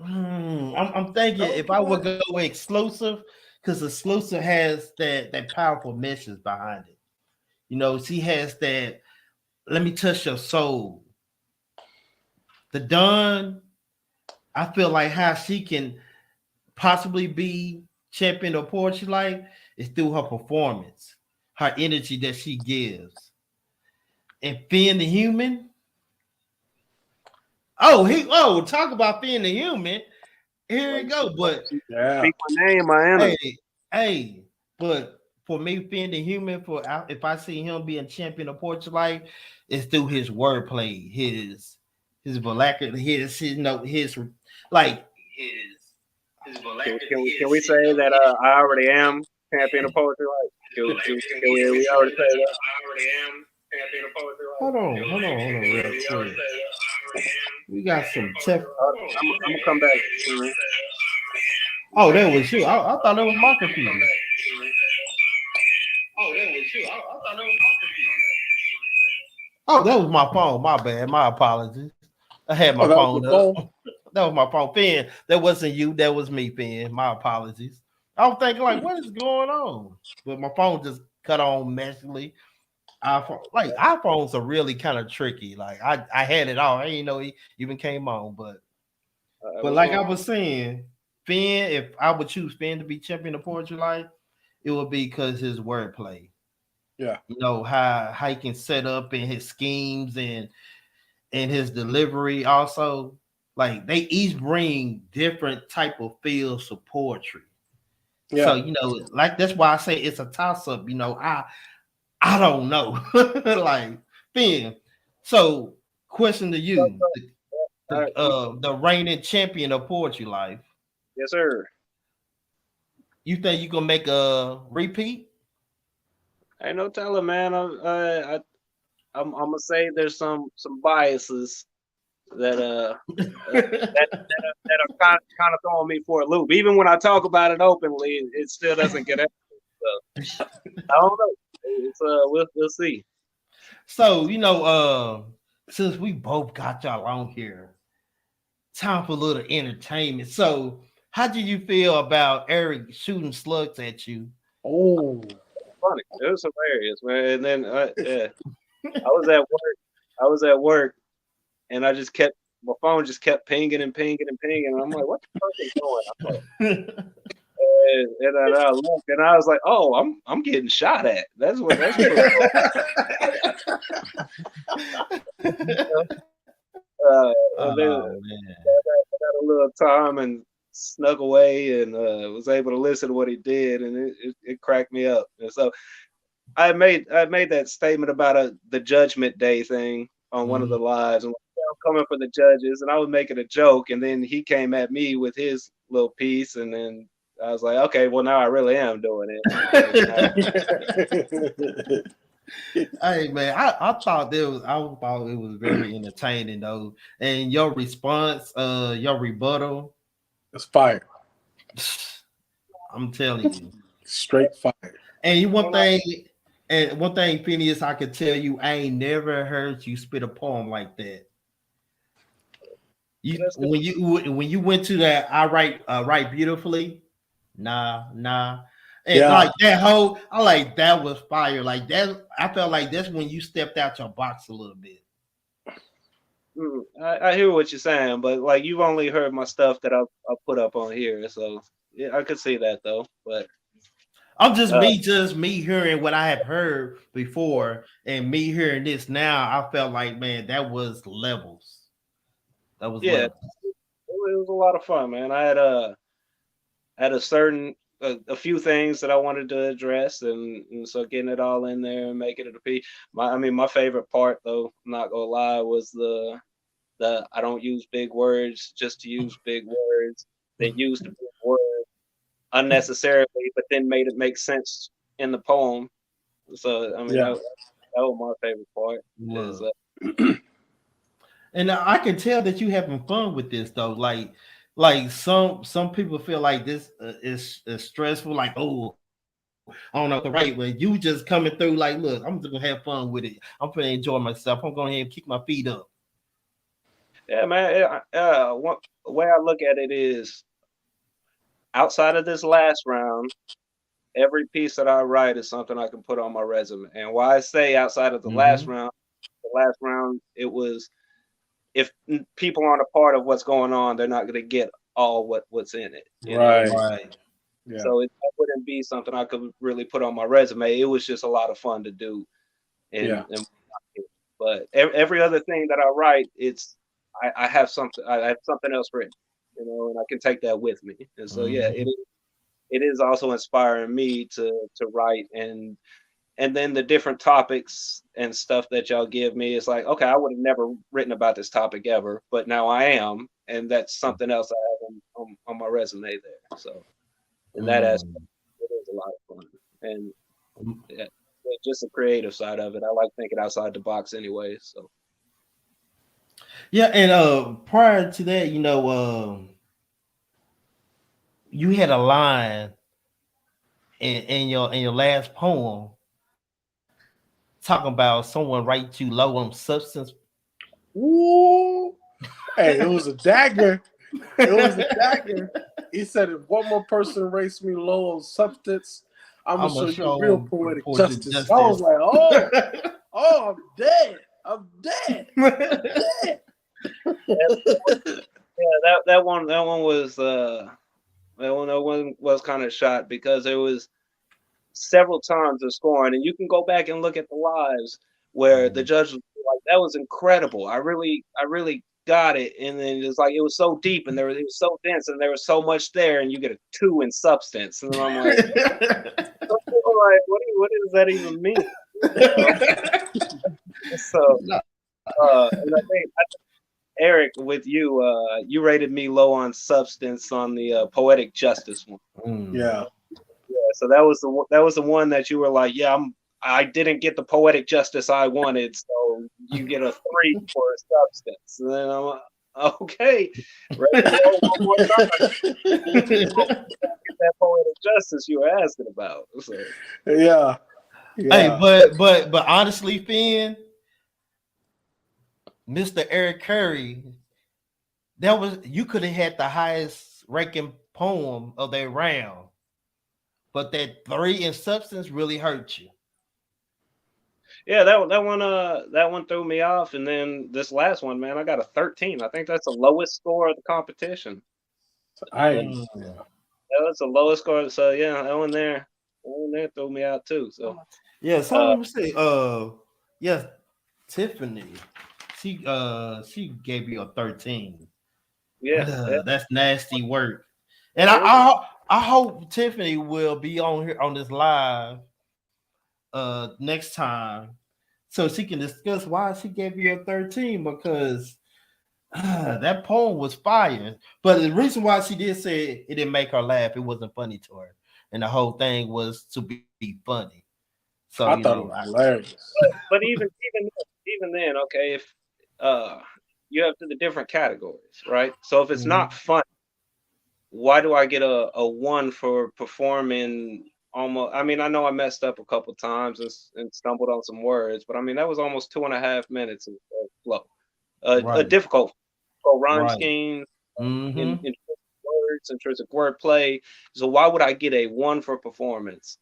I'm thinking if I would go exclusive, because exclusive has that powerful message behind it. She has that. Let me touch your soul. The Dawn, I feel like how she can possibly be champion of Poetry Life is through her performance, her energy that she gives. And Finn the Human. Talk about Finn the Human. Here we go. But speak my name, I am. Hey, but for me, Finn the Human, if I see him being champion of Poetry Life, it's through his wordplay, his vernacular, his vernacular. Can we say that I already am champion of Poetry Life? We already said that. Hold on, real quick. We got some tech. I'm gonna come back. Oh, that was you. I thought that was my computer. Oh, that was my phone. My bad. My apologies. I had my Oh, that was phone your up. phone? That was my phone. Finn, that wasn't you. That was me, Finn. My apologies. I was thinking, like, what is going on? But my phone just cut on meshly. iPhones are really kind of tricky. Like I had it all. I didn't know he even came on, but like I was saying, Finn, if I would choose Finn to be champion of Poetry Life, it would be because his wordplay. Yeah. You know how he can set up in his schemes and his delivery also. Like they each bring different type of feels of poetry. Yeah. So like that's why I say it's a toss up. I don't know. Like Finn. So question to you, the reigning champion of Poetry Life. Yes, sir. You think you gonna make a repeat? Ain't no telling, man. I'm gonna say there's some biases that that are kind of throwing me for a loop. Even when I talk about it openly, it still doesn't get it. So, I don't know. It's we'll see. So since we both got y'all on here, time for a little entertainment. So how did you feel about Eric shooting slugs at you? Oh, Funny. It was hilarious, man. And then yeah. I was at work and my phone just kept pinging and pinging and pinging. And I'm like, what the fuck is going on? And I looked and I was like, oh, I'm getting shot at. That's what was going on. And then I got a little time and snuck away and was able to listen to what he did, and it cracked me up. And so I made that statement about the Judgment Day thing on one of the lives, and I'm coming for the judges, and I was making a joke, and then he came at me with his little piece, and then I was like, okay, well now I really am doing it. Hey man, I thought it was very entertaining though, and your response, your rebuttal, it's fire. I'm telling you, straight fire. And one thing, Phineas, I could tell you, I ain't never heard you spit a poem like that. When you went to that, I write beautifully, nah. And like that whole, that was fire. Like that, I felt like that's when you stepped out your box a little bit. I hear what you're saying, but like you've only heard my stuff that I put up on here, so yeah, I could see that though. But I'm just me hearing what I have heard before, and me hearing this now. I felt like, man, that was levels. That was levels. It was a lot of fun, man. I had a few things that I wanted to address, and so getting it all in there and making it a piece. My favorite part, though, I'm not gonna lie, was the I don't use big words just to use big words. They used the big words unnecessarily, but then made it make sense in the poem. So that was my favorite part. And I can tell that you having fun with this though. Like some people feel like this is stressful. Like, oh, I don't know the right way. You just coming through. Like, look, I'm just gonna have fun with it. I'm gonna enjoy myself. I'm going to kick my feet up. Yeah, man. The way I look at it is, outside of this last round, every piece that I write is something I can put on my resume. And why I say outside of the last round, it was, if people aren't a part of what's going on, they're not going to get all what's in it. Right. Yeah. So that wouldn't be something I could really put on my resume. It was just a lot of fun to do. But every other thing that I write, I have something else written, and I can take that with me. And so it is also inspiring me to write, and then the different topics and stuff that y'all give me, it's like, okay, I would have never written about this topic ever, but now I am, and that's something else I have on my resume there. So in that aspect, it is a lot of fun. And yeah, just the creative side of it. I like thinking outside the box anyway. So Yeah, and prior to that, you had a line in your last poem talking about someone write you low on substance. Woo! Hey, it was a dagger. It was a dagger. He said, if one more person rates me low on substance, I'm gonna I'm show gonna you real show poetic poetry justice. I was like, I'm dead. I'm dead. I'm dead. yeah, that one was kind of shot because there was several times of scoring, and you can go back and look at the lives where the judge was like, "That was incredible. I really got it." And then it's like it was so deep, and it was so dense, and there was so much there, and you get a 2 in substance, and then I'm like, what does that even mean? So, and I think Eric, with you, you rated me low on substance on the poetic justice one. Yeah. Yeah, so that was the one that you were like, yeah, I didn't get the poetic justice I wanted, so you get a 3 for substance. And then I'm like, okay, ready to roll one more time. Get that poetic justice you were asking about. So Yeah. Hey, Yeah. but honestly, Finn, Mr. Eric Curry, you could have had the highest ranking poem of that round, but that 3 in substance really hurt you. yeah, that one threw me off, and then this last one, man, I got a 13. I think that's the lowest score of the competition. Yeah, I Mm. that was the lowest score. So yeah, that one there threw me out too. So Yeah, so uh, let me say, yes, Tiffany, she gave you a 13. yeah, yeah, That's nasty work. And it was. I hope Tiffany will be on here on this live next time so she can discuss why she gave you a 13 because that poem was fire. But the reason why she did say it didn't make her laugh, it wasn't funny to her. And the whole thing was to be funny. So, thought it was hilarious. But even then, okay, if uh you have the different categories, right? So if it's not fun, why do I get a 1 for performing almost? I mean, I know I messed up a couple times and stumbled on some words, but I mean that was almost 2.5 minutes of flow. A right, difficult rhyme right. scheme, Mm-hmm. in words, intrinsic wordplay. So why would I get a 1 for performance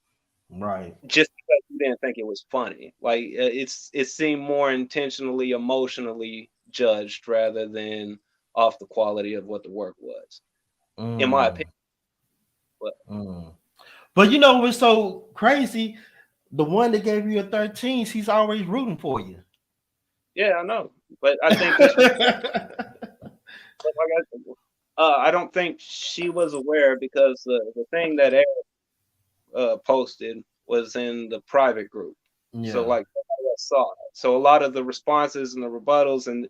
Right. just because you didn't think it was funny? Like it seemed more intentionally, emotionally judged rather than off the quality of what the work was, in my Mm, opinion. But mm. But you know what's so crazy? The one that gave you a 13, she's always rooting for you. yeah, I know. But I think this was like I don't think she was aware because the thing that Eric posted was in the private group. So Yeah. like nobody else saw it. So a lot of the responses and the rebuttals and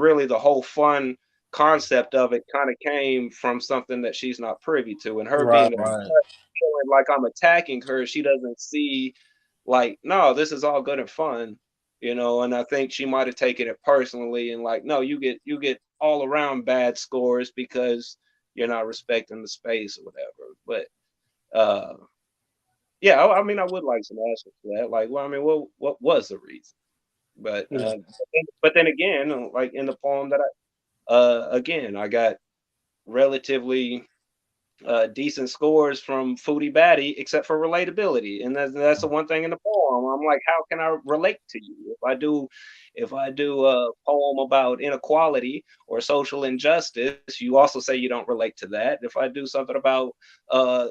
really the whole fun concept of it kind of came from something that she's not privy to. And her Right. being Right. feeling like I'm attacking her, she doesn't see like, no, this is all good and fun, and I think she might have taken it personally and like, no, you get all around bad scores because you're not respecting the space or whatever. But yeah, I mean, I would like some answers to that. Like, well, I mean, what was the reason? But Yeah. then again, like in the poem that again, I got relatively decent scores from Foodie Batty, except for relatability, and that's the one thing in the poem. I'm like, how can I relate to you if I do a poem about inequality or social injustice? You also say you don't relate to that. If I do something about uh,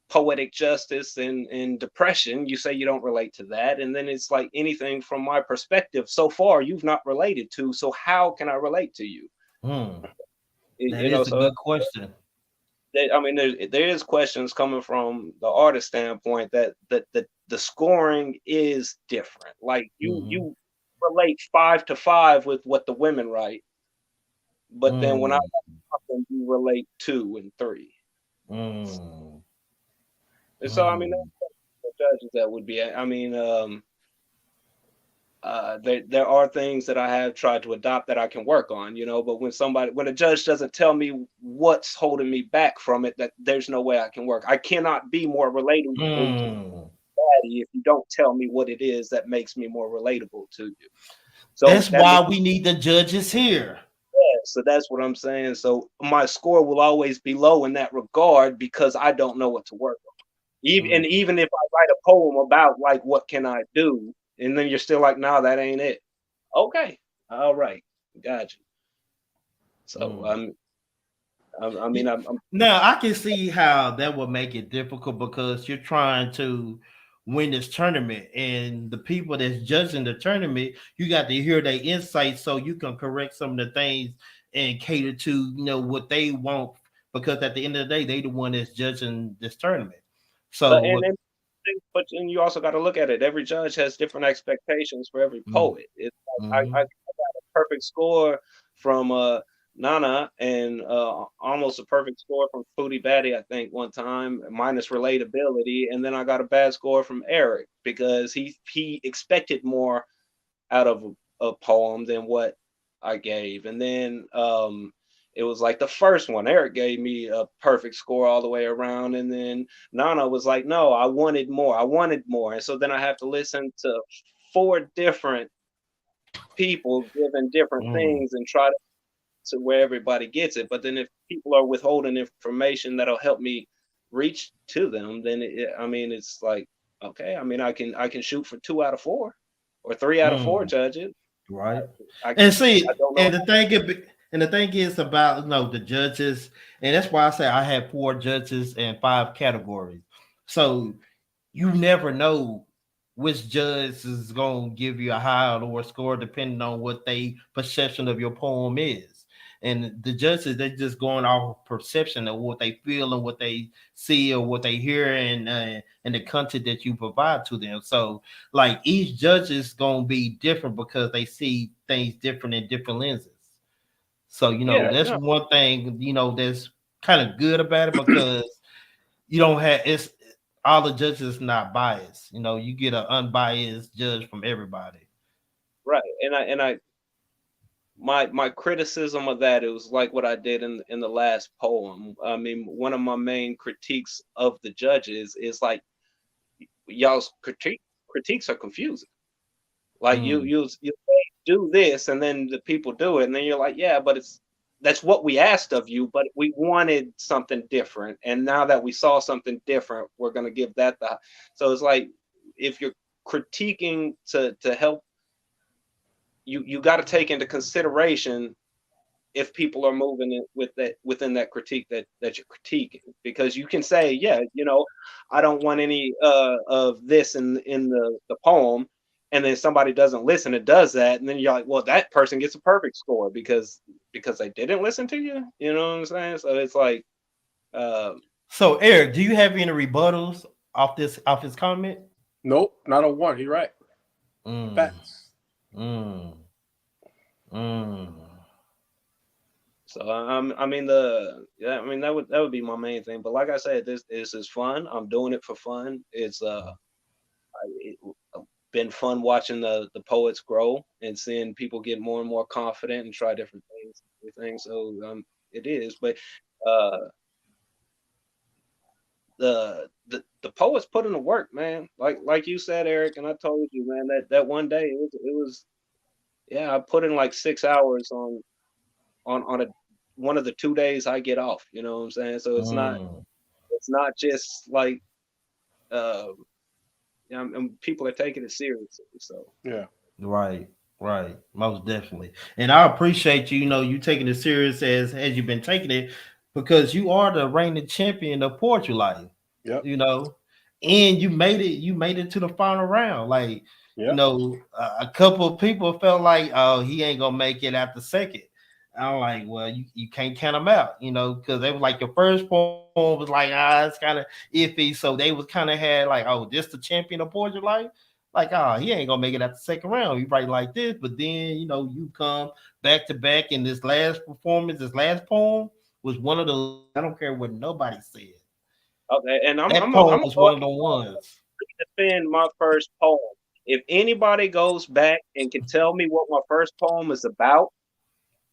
poetic justice and depression, you say you don't relate to that, and then it's like anything from my perspective so far you've not related to. So how can I relate to you? Hmm. Y- That You know, is a so good question. I mean, there is questions coming from the artist standpoint that the scoring is different. Like you Mm-hmm. you relate 5 to 5 with what the women write, but then when I Mm, write something, you relate 2 and 3. mm, And so I mean, mm. judges that would be. I mean, there are things that I have tried to adopt that I can work on, but when a judge doesn't tell me what's holding me back from it, that there's no way I can work. I cannot be more relatable to Mm. somebody if you don't tell me what it is that makes me more relatable to you. So That's that why means, we need the judges here. so that's what I'm saying. So my score will always be low in that regard because I don't know what to work on. And Mm. even if I write a poem about like what can I do, and then you're still like, no, that ain't it. Okay, all right, gotcha. So Mm. I mean, I'm Now I can see how that would make it difficult because you're trying to win this tournament, and the people that's judging the tournament, you got to hear their insights so you can correct some of the things and cater to what they want. Because at the end of the day, they the one that's judging this tournament. but So what? but then you also got to look at it. Every judge has different expectations for every Mm, poet. It's like I mhm, got a perfect score from Nana and almost a perfect score from Foodie Batty, I think, one time, minus relatability, and then I got a bad score from Eric because he expected more out of a poem than what I gave. And then it was like the first one, Eric gave me a perfect score all the way around. And then Nana was like, no, I wanted more. I wanted more. And so then I have to listen to four different people giving different mm, things and try to where everybody gets it. But then if people are withholding information that'll help me reach to them, then I mean, it's like, okay, I mean, I can shoot for 2 out of 4 or 3 out of 4 mm. judges. Right. I And I see, don't know. and the thing is about the judges, and that's why I say I have 4 judges and 5 categories. So you never know which judge is going to give you a high or lower score depending on what they perception of your poem is. And the judges, they're just going off perception of what they feel and what they see or what they hear and the content that you provide to them. So like each judge is going to be different because they see things different in different lenses. So Yeah, that's no, one thing that's kind of good about it because you don't have it's all the judges not biased. You get an unbiased judge from everybody. right. And I my criticism of that, it was like what I did in the last poem. I mean, one of my main critiques of the judges is like y'all's critiques are confusing. Like Mm, you say do this, and then the people do it, and then you're like, yeah, but that's what we asked of you, but we wanted something different, and now that we saw something different, we're gonna give that the. So it's like if you're critiquing to help, you got to take into consideration if people are moving it with that within that critique that you're critiquing, because you can say, yeah, I don't want any of this in the poem, and then somebody doesn't listen, it does that, and then you're like, well, that person gets a perfect score because they didn't listen to you, you know what I'm saying? So it's like, um so Eric, do you have any rebuttals off this comment? Nope, not a one. He right. Mm, Facts. mm, mm, so I mean the yeah, I mean that would be my main thing, but like I said, this is fun. I'm doing it for fun. It's it, been fun watching the poets grow and seeing people get more and more confident and try different things, everything. So it is, but uh, the poets put in the work, man. Like you said, Eric, and I told you, man, that one day it was yeah, I put in like 6 hours on a one of the 2 days I get off. You know what I'm saying? So mm. it's not just like uh, and people are taking it seriously. So Yeah. Right, right, most definitely. And I appreciate you taking it serious as you've been taking it because you are the reigning champion of poetry life. Yep. You know, and you made it to the final round. Like, Yep. a couple of people felt like, oh, he ain't gonna make it after second. I'm like, well, you can't count them out, because they was like your first poem was like, it's kind of iffy. So they was kind of had like, oh, this the champion of poetry life. Like, oh, he ain't gonna make it at the second round. You write like this, but then you come back to back in this last performance, this last poem was one of the. I don't care what nobody said. okay, and That poem was one of the ones. defend my first poem. If anybody goes back and can tell me what my first poem is about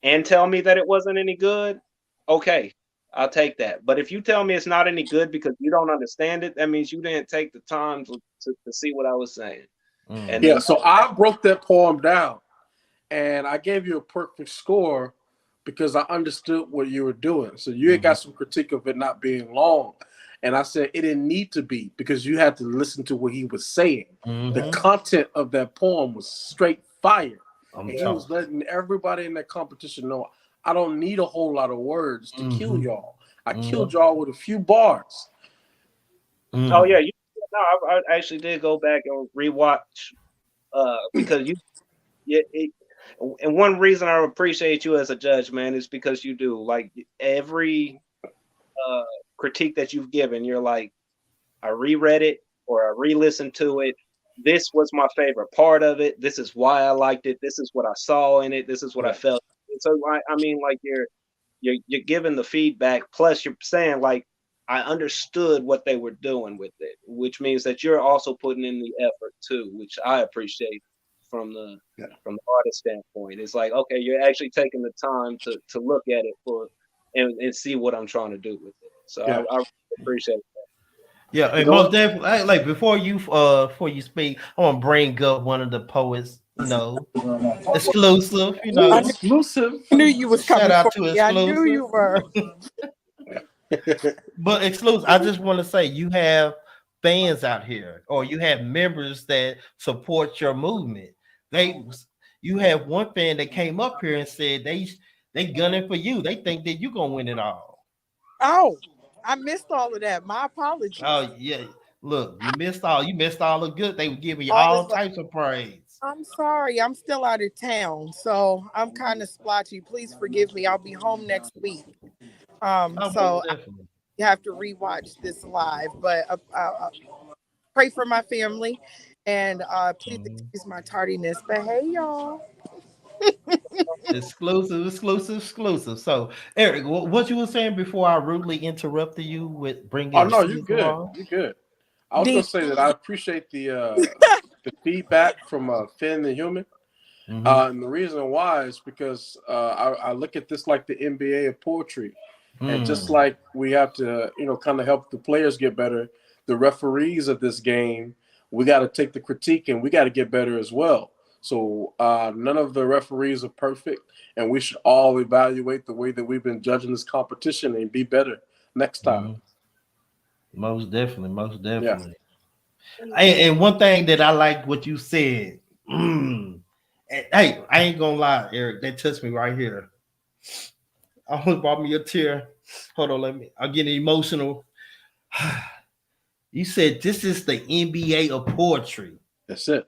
and tell me that it wasn't any good, okay, I'll take that. But if you tell me it's not any good because you don't understand it, that means you didn't take the time to see what I was saying. And Yeah, Mm. so I broke that poem down and I gave you a perfect score because I understood what you were doing. So you had got some critique of it not being long. And I said it didn't need to be because you had to listen to what he was saying. The Mm-hmm. content of that poem was straight fire. I'm And he was talking. letting everybody in that competition know I don't need a whole lot of words to kill Mm-hmm. y'all. I killed Mm-hmm. y'all with a few bars. oh Mm-hmm. yeah, no, I actually did go back and rewatch because and one reason I appreciate you as a judge, man, is because you do like every uh critique that you've given. You're like, I reread it or I re-listened to it. This was my favorite part of it. This is why I liked it. This is what I saw in it. This is what I Yeah. felt. And so I mean, like you're giving the feedback. Plus, you're saying like I understood what they were doing with it, which means that you're also putting in the effort too, which I appreciate from the Yeah. from the artist standpoint. It's like okay, you're actually taking the time to look at it for and see what I'm trying to do with it. So Yeah. I appreciate it. Yeah, You and know most what? definitely, like before you speak, I want to bring up one of the poets, exclusive, I Exclusive. knew you was shout coming out for to me. I knew exclusive. you were. But exclusive, I just want to say you have fans out here, or you have members that support your movement. They, you have one fan that came up here and said they gunning for you. They think that you gonna win it all. Oh, I missed all of that. My apologies. Oh yeah, look, you missed all the good. They were giving you All this. all types of praise. I'm sorry. I'm still out of town, so I'm kind of splotchy. Please forgive me. I'll be home next week. Oh, most So I definitely. have to rewatch this live, but pray for my family, and please Mhm. excuse my tardiness. But hey, y'all. Exclusive. So, Eric, what you were saying before I rudely interrupted you with Oh bringing no, you're exclusive good. on? You're good. I was gonna The say that I appreciate the feedback from Finn the Human. Mm-hmm. And the reason why is because I look at this like the NBA of poetry. And just Mm. like we have to, kind of help the players get better, the referees of this game, we got to take the critique and we got to get better as well. So none of the referees are perfect, and we should all evaluate the way that we've been judging this competition and be better next time. Mm-hmm. Most definitely, most Yeah. definitely. And one thing that I like what you said. Mm, hey, I ain't gonna lie, Eric. That touched me right here. Almost brought me a tear. Hold on, I'm getting emotional. You said this is the NBA of poetry. That's it.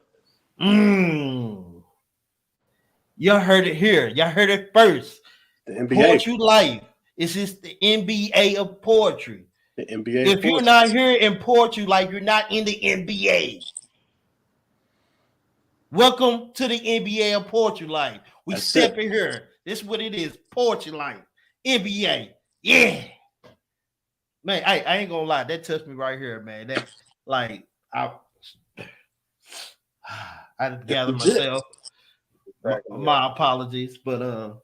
Mm. Y'all heard it here. Y'all heard it first. The NBA, Poetry Life is just the NBA of poetry. the NBA of If you're poetry. not here in poetry life, you're not in the NBA. Welcome to the NBA of poetry life. We That's it. step in here. This is what it is. Poetry life. NBA. Yeah. Man, I ain't gonna lie. That touched me right here, man. That like I had to That's gather legit. myself. Cracking me up. My apologies. But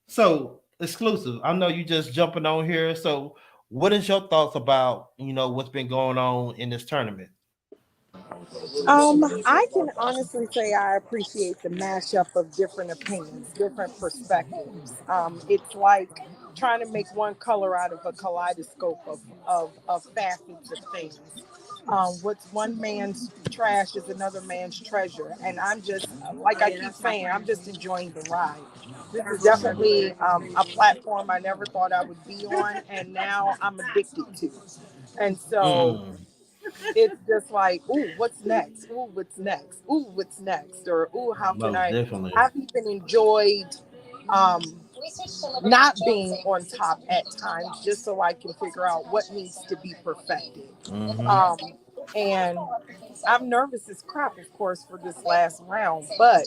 so exclusive. I know you just jumping on here. So what is your thoughts about what's been going on in this tournament? I can honestly say I appreciate the mashup of different opinions, different perspectives. It's like trying to make one color out of a kaleidoscope of facets of things. What's one man's trash is another man's treasure. And I'm just, like I keep saying, I'm just enjoying the ride. This is definitely a platform I never thought I would be on, and now I'm addicted to. And so Mm, it's just like, ooh, what's next? Ooh, what's next? Ooh, what's next? Or ooh, how can most I? definitely. I've even enjoyed um, not being on top at times, just so I can figure out what needs to be perfected. Mm-hmm. Um, and I'm nervous as crap, of course, for this last round, but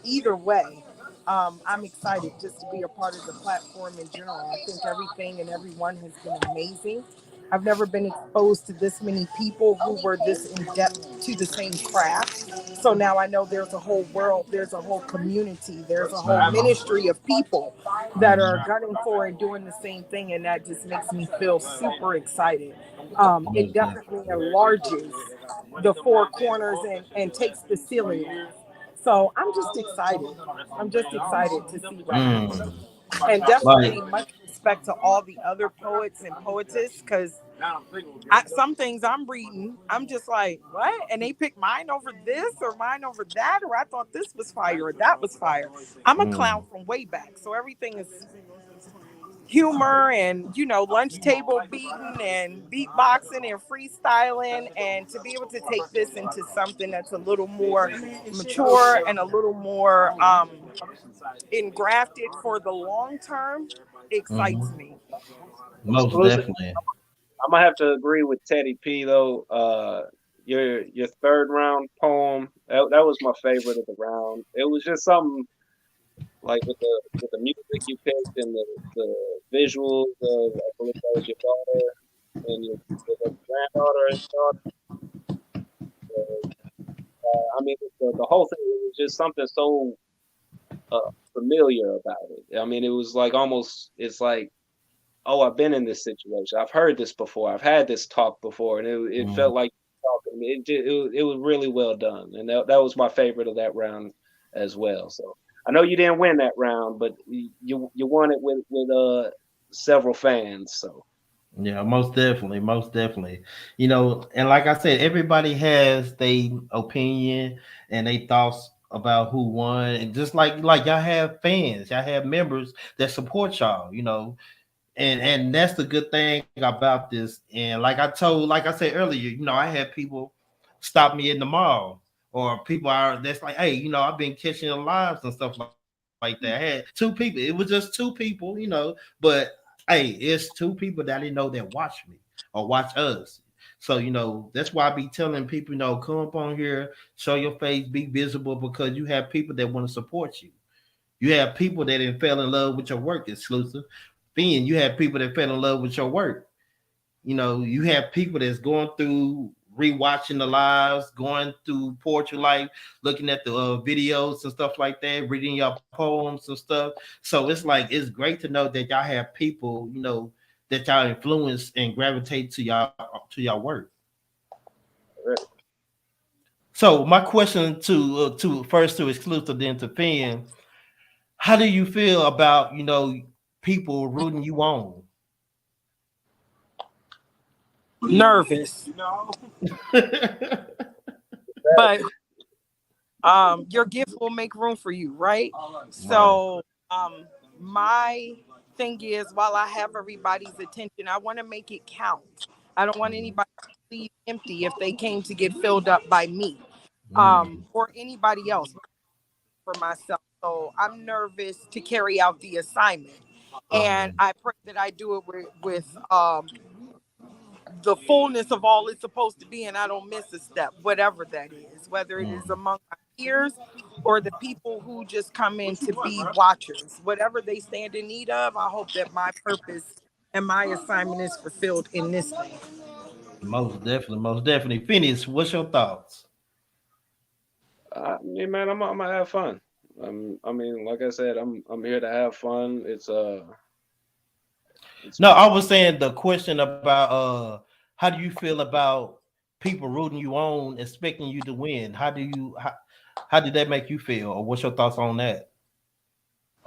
either way, I'm excited just to be a part of the platform in general. I think everything and everyone has been amazing. I've never been exposed to this many people who were this in depth to the same craft. So now I know there's a whole world, there's a whole community, there's a whole ministry of people that are gunning for and doing the same thing, and that just makes me feel super excited. It Most definitely definitely. enlarges the four corners and takes the ceiling off. So I'm just excited. I'm just excited to see what happens. Mm. And Like, definitely much respect to all the other poets and poetess, because some things I'm reading, I'm just like, what? And they pick mine over this or mine over that, or I thought this was fire or that was fire. I'm a clown mm, from way back, so everything is humor and lunch table beating and beatboxing and freestyling, and to be able to take this into something that's a little more mature and a little more engrafted for the long term excites mhm. me. Most Exclusive. definitely. I'm gonna have to agree with Teddy P though. Your third round poem, that was my favorite of the round. It was just something like with the music you picked and the visuals of, I believe that was your daughter and your granddaughter and daughter. I mean, the whole thing was just something so familiar about it. I mean, it was like almost, it's like, oh, I've been in this situation. I've heard this before. I've had this talk before, and it Mm. felt like talking. It was really well done, and that was my favorite of that round as well. So I know you didn't win that round, but you won it with several fans. So Yeah, most definitely, most definitely. And like I said, everybody has their opinion and they thoughts about who won, and just like y'all have fans, y'all have members that support y'all. And that's the good thing about this. And like I said earlier, I had people stop me in the mall, or people are that's like, hey, I've been catching the lives and stuff like that. I had two people. It was just two people. But hey, it's two people that I know that watch me or watch us. So that's why I be telling people, come up on here, show your face, be visible, because you have people that want to support you. You have people that didn't fell in love with your work, exclusive. Finn, you have people that fell in love with your work. You have people that's going through rewatching the lives, going through Poetry Life, looking at the videos and stuff like that, reading your poems and stuff. So it's great to know that y'all have people, that y'all influence and gravitate to y'all work. So my question to first to exclusive, then to Finn, how do you feel about people rooting you on? Nervous, but your gift will make room for you, right? Right. So my thing is, while I have everybody's attention, I want to make it count. I don't want Mm, anybody to leave empty if they came to get filled up by me, mm, or anybody else, for myself. So I'm nervous to carry out the assignment, and mm, I pray that I do it with the fullness of all it's supposed to be, and I don't miss a step, whatever that is, whether it is mm. among my peers or the people who just come in to be watchers, whatever they stand in need of. I hope that my purpose and my assignment is fulfilled in this thing. Most definitely, most definitely. Phineas, what's your thoughts? yeah, man, I'm gonna have fun. I mean, like I said, I'm here to have fun. It's No, I was saying the question about how do you feel about people rooting you on, expecting you to win? How did that make you feel, or what's your thoughts on that?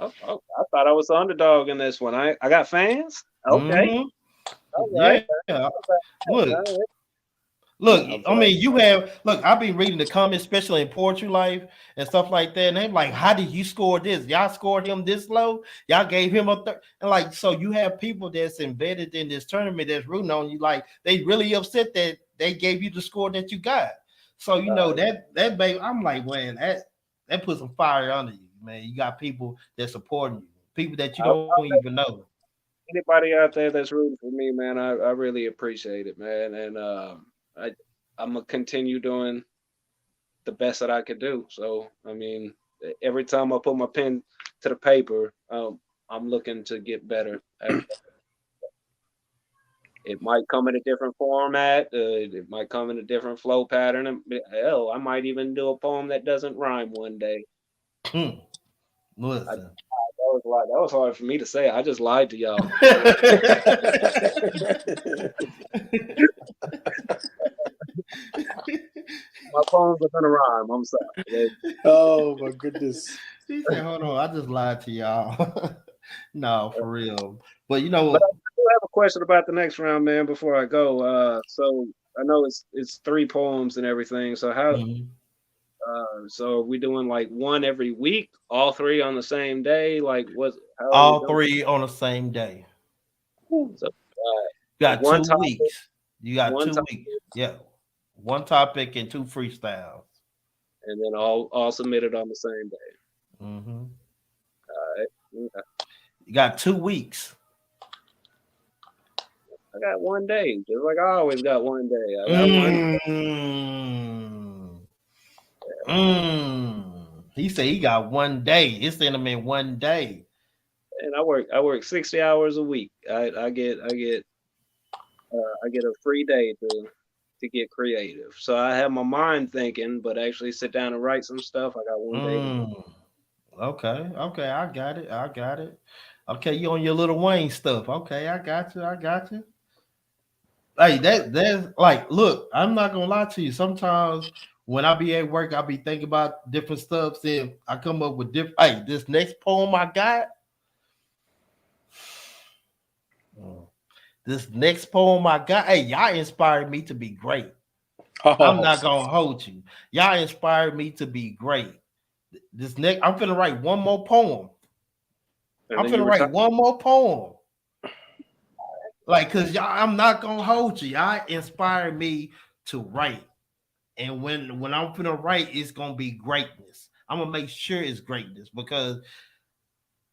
oh, I thought I was the underdog in this one. I got fans. Okay, Hmm. all right. Yeah. Look, All Look, right. I mean, I've been reading the comments, especially in Poetry Life and stuff like that. And they're like, how did you score this? Y'all scored him this low? Y'all gave him a third. And like, so you have people that's embedded in this tournament that's rooting on you. Like, they really upset that they gave you the score that you got. So, that baby, I'm like, man, that put some fire under you, man. You got people that supporting you, people that you don't even know. Anybody out there that's rooting for me, man, I really appreciate it, man. And I I'm gonna continue doing the best that I could do. So I mean, every time I put my pen to the paper, I'm looking to get better. It might come in a different format. It might come in a different flow pattern. And hell, I might even do a poem that doesn't rhyme one day. Listen. That was hard for me to say. I just lied to y'all. My poems are gonna rhyme. I'm sorry. Oh my goodness. He said, hold on, I just lied to y'all. No, for real. But you know, But I do have a question about the next round, man, before I go. So I know it's 3 poems and everything. So how so are we doing like one every week, all 3 on the same day? Like how are we all doing? 3 on the same day. So You got one 2 topic, weeks. You got one 2 topic, weeks. Yeah. 1 topic and 2 freestyles. and then all submitted on the same day. Mm-hmm. All right. Okay. You got 2 weeks. I got one day, just like I always got one day. I got one. He said he got 1 day. It's in him in 1 day. And I work 60 hours a week. I get a free day to get creative. So I have my mind thinking, but actually sit down and write some stuff. I got 1 day to do. Okay, I got it. Okay, you on your little Wayne stuff. Okay, I got you. Hey, that's like, look, I'm not gonna lie to you. Sometimes when I be at work, I be thinking about different stuff. Then I come up with different. Hey, this next poem I got. Hey, y'all inspired me to be great. I'm not gonna hold you. Y'all inspired me to be great. This next, I'm finna write one more poem. Like, cause y'all, I'm not gonna hold you. Y'all inspired me to write. And when I'm finna write, it's gonna be greatness. I'm gonna make sure it's greatness because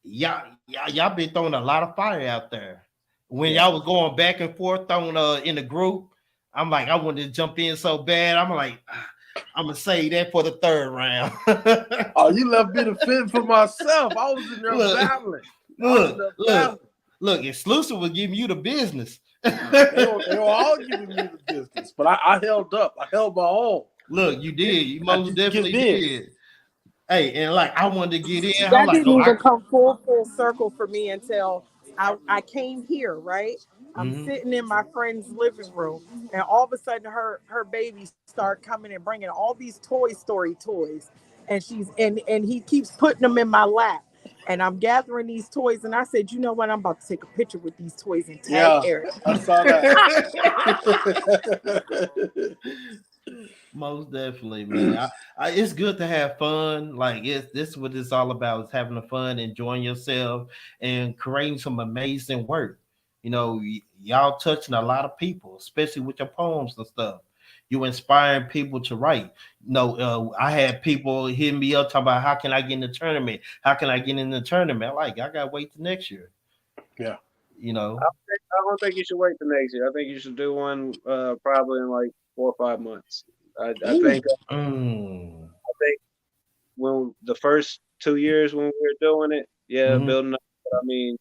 y'all been throwing a lot of fire out there. When y'all was going back and forth on in the group, I'm like, I wanted to jump in so bad. I'm like, I'm gonna save that for the 3rd round. Oh, you left me to fend for myself. I was in there battling. Look, Exclusive was giving you the business. They were all giving me the business, but I held up. I held my own. Look, you did. You most definitely did. Hey, and like I wanted to get in. That didn't even come full circle for me until I came here, right? I'm sitting in my friend's living room, and all of a sudden her babies start coming and bringing all these Toy Story toys, and he keeps putting them in my lap, and I'm gathering these toys, and I said, you know what? I'm about to take a picture with these toys and tag Eric. I saw that. Most definitely, man. It's good to have fun. Like this is what it's all about: is having fun, enjoying yourself, and creating some amazing work. You know, y'all touching a lot of people, especially with your poems and stuff. You inspiring people to write. You know, I had people hitting me up talking about how can I get in the tournament? How can I get in the tournament? Like I gotta wait till next year. Yeah. You know, I don't think you should wait till next year. I think you should do one probably in like 4 or 5 months. I think when the first 2 years when we were doing it, building up. I mean,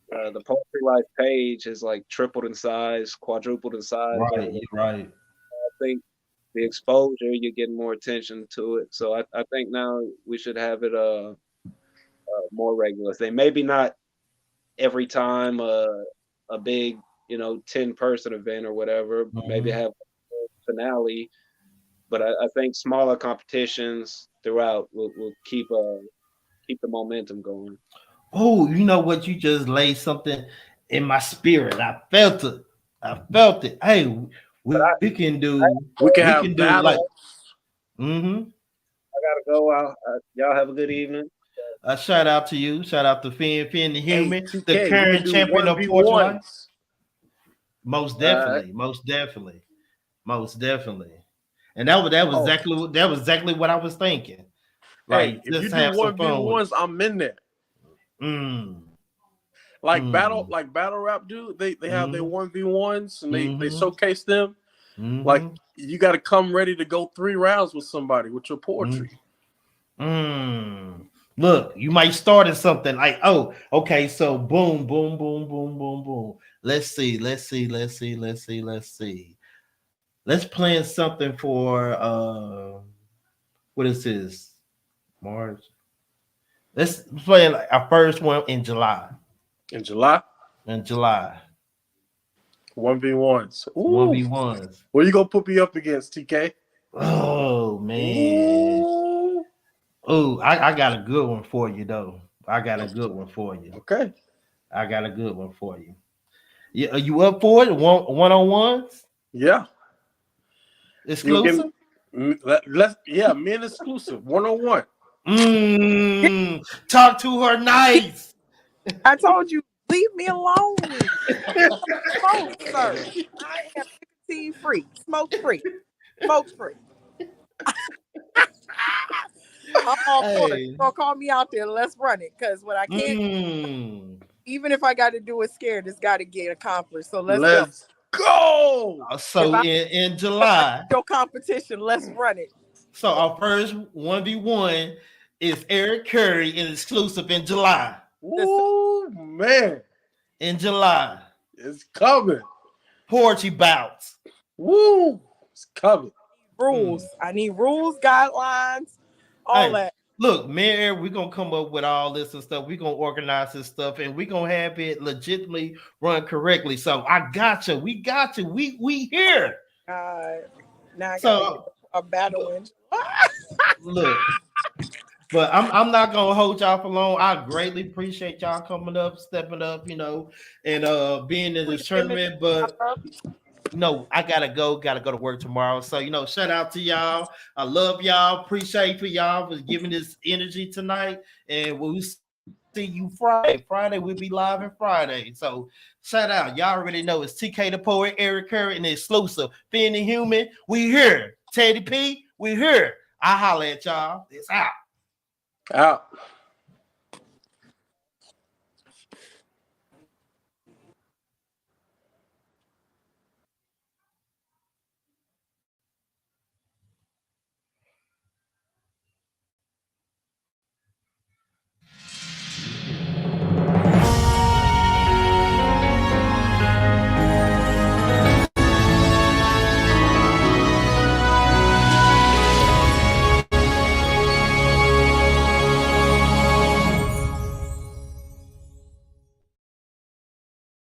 the Poetry Life page is like tripled in size, quadrupled in size. Right. I think the exposure, you're getting more attention to it. So I think now we should have it more regular thing. Maybe not every time a big 10-person event or whatever. Maybe have a finale. But I think smaller competitions throughout will keep the momentum going. Oh, you know what? You just laid something in my spirit. I felt it. Hey, we can do battle. like. I gotta go. Y'all have a good evening. Shout out to you. Shout out to Finn the Human, TK, the current champion of Poetry Life. Most definitely. And that was exactly what I was thinking. Like, hey, if you do 1v1s, I'm in there. Battle rap do. They have their 1v1s and they showcase them. Like you got to come ready to go 3 rounds with somebody with your poetry. Look, you might start at something like, oh, okay, so boom. Let's see. Let's plan something for what is this? March. Let's play like our first one in July. In July, In July. 1v1s. Ooh. 1v1s. Where you gonna put me up against, TK? Oh man. Ooh. Oh, I got a good one for you though. I got a good one for you. Okay. I got a good one for you. Yeah, are you up for it? One-on-ones? Yeah. You Exclusive? can let's men exclusive. 1-on-1. Talk to her nice. I told you, leave me alone. Smoke, sir. I am nicotine free, smoke free, smoke free. I'm all for it. Hey. Don't call me out there. Let's run it. Because what I can't, even if I got to do it scared, it's got to get accomplished. So let's go. So in July, your competition, let's run it. so our first 1v1 is Eric Curry in exclusive in July. Ooh, man. In July. It's coming. Poetry bouts. Woo. It's coming. Rules. I need rules, guidelines, all that. Look, man, Eric, we're gonna come up with all this and stuff. We're gonna organize this stuff and we're gonna have it legitimately run correctly. So I got you. We got you. We here. Now I got a battling. Look, but I'm not gonna hold y'all for long. I greatly appreciate y'all coming up, stepping up, and being in this tournament. But no, I gotta go to work tomorrow. So shout out to y'all. I love y'all. Appreciate for y'all for giving this energy tonight. And we'll see you Friday. Friday we'll be live on Friday. So shout out. Y'all already know it's TkDaPoet, Eric Curry, and the exclusive. Being the human, we here. Teddy P, we here. I holla at y'all. It's out. Out.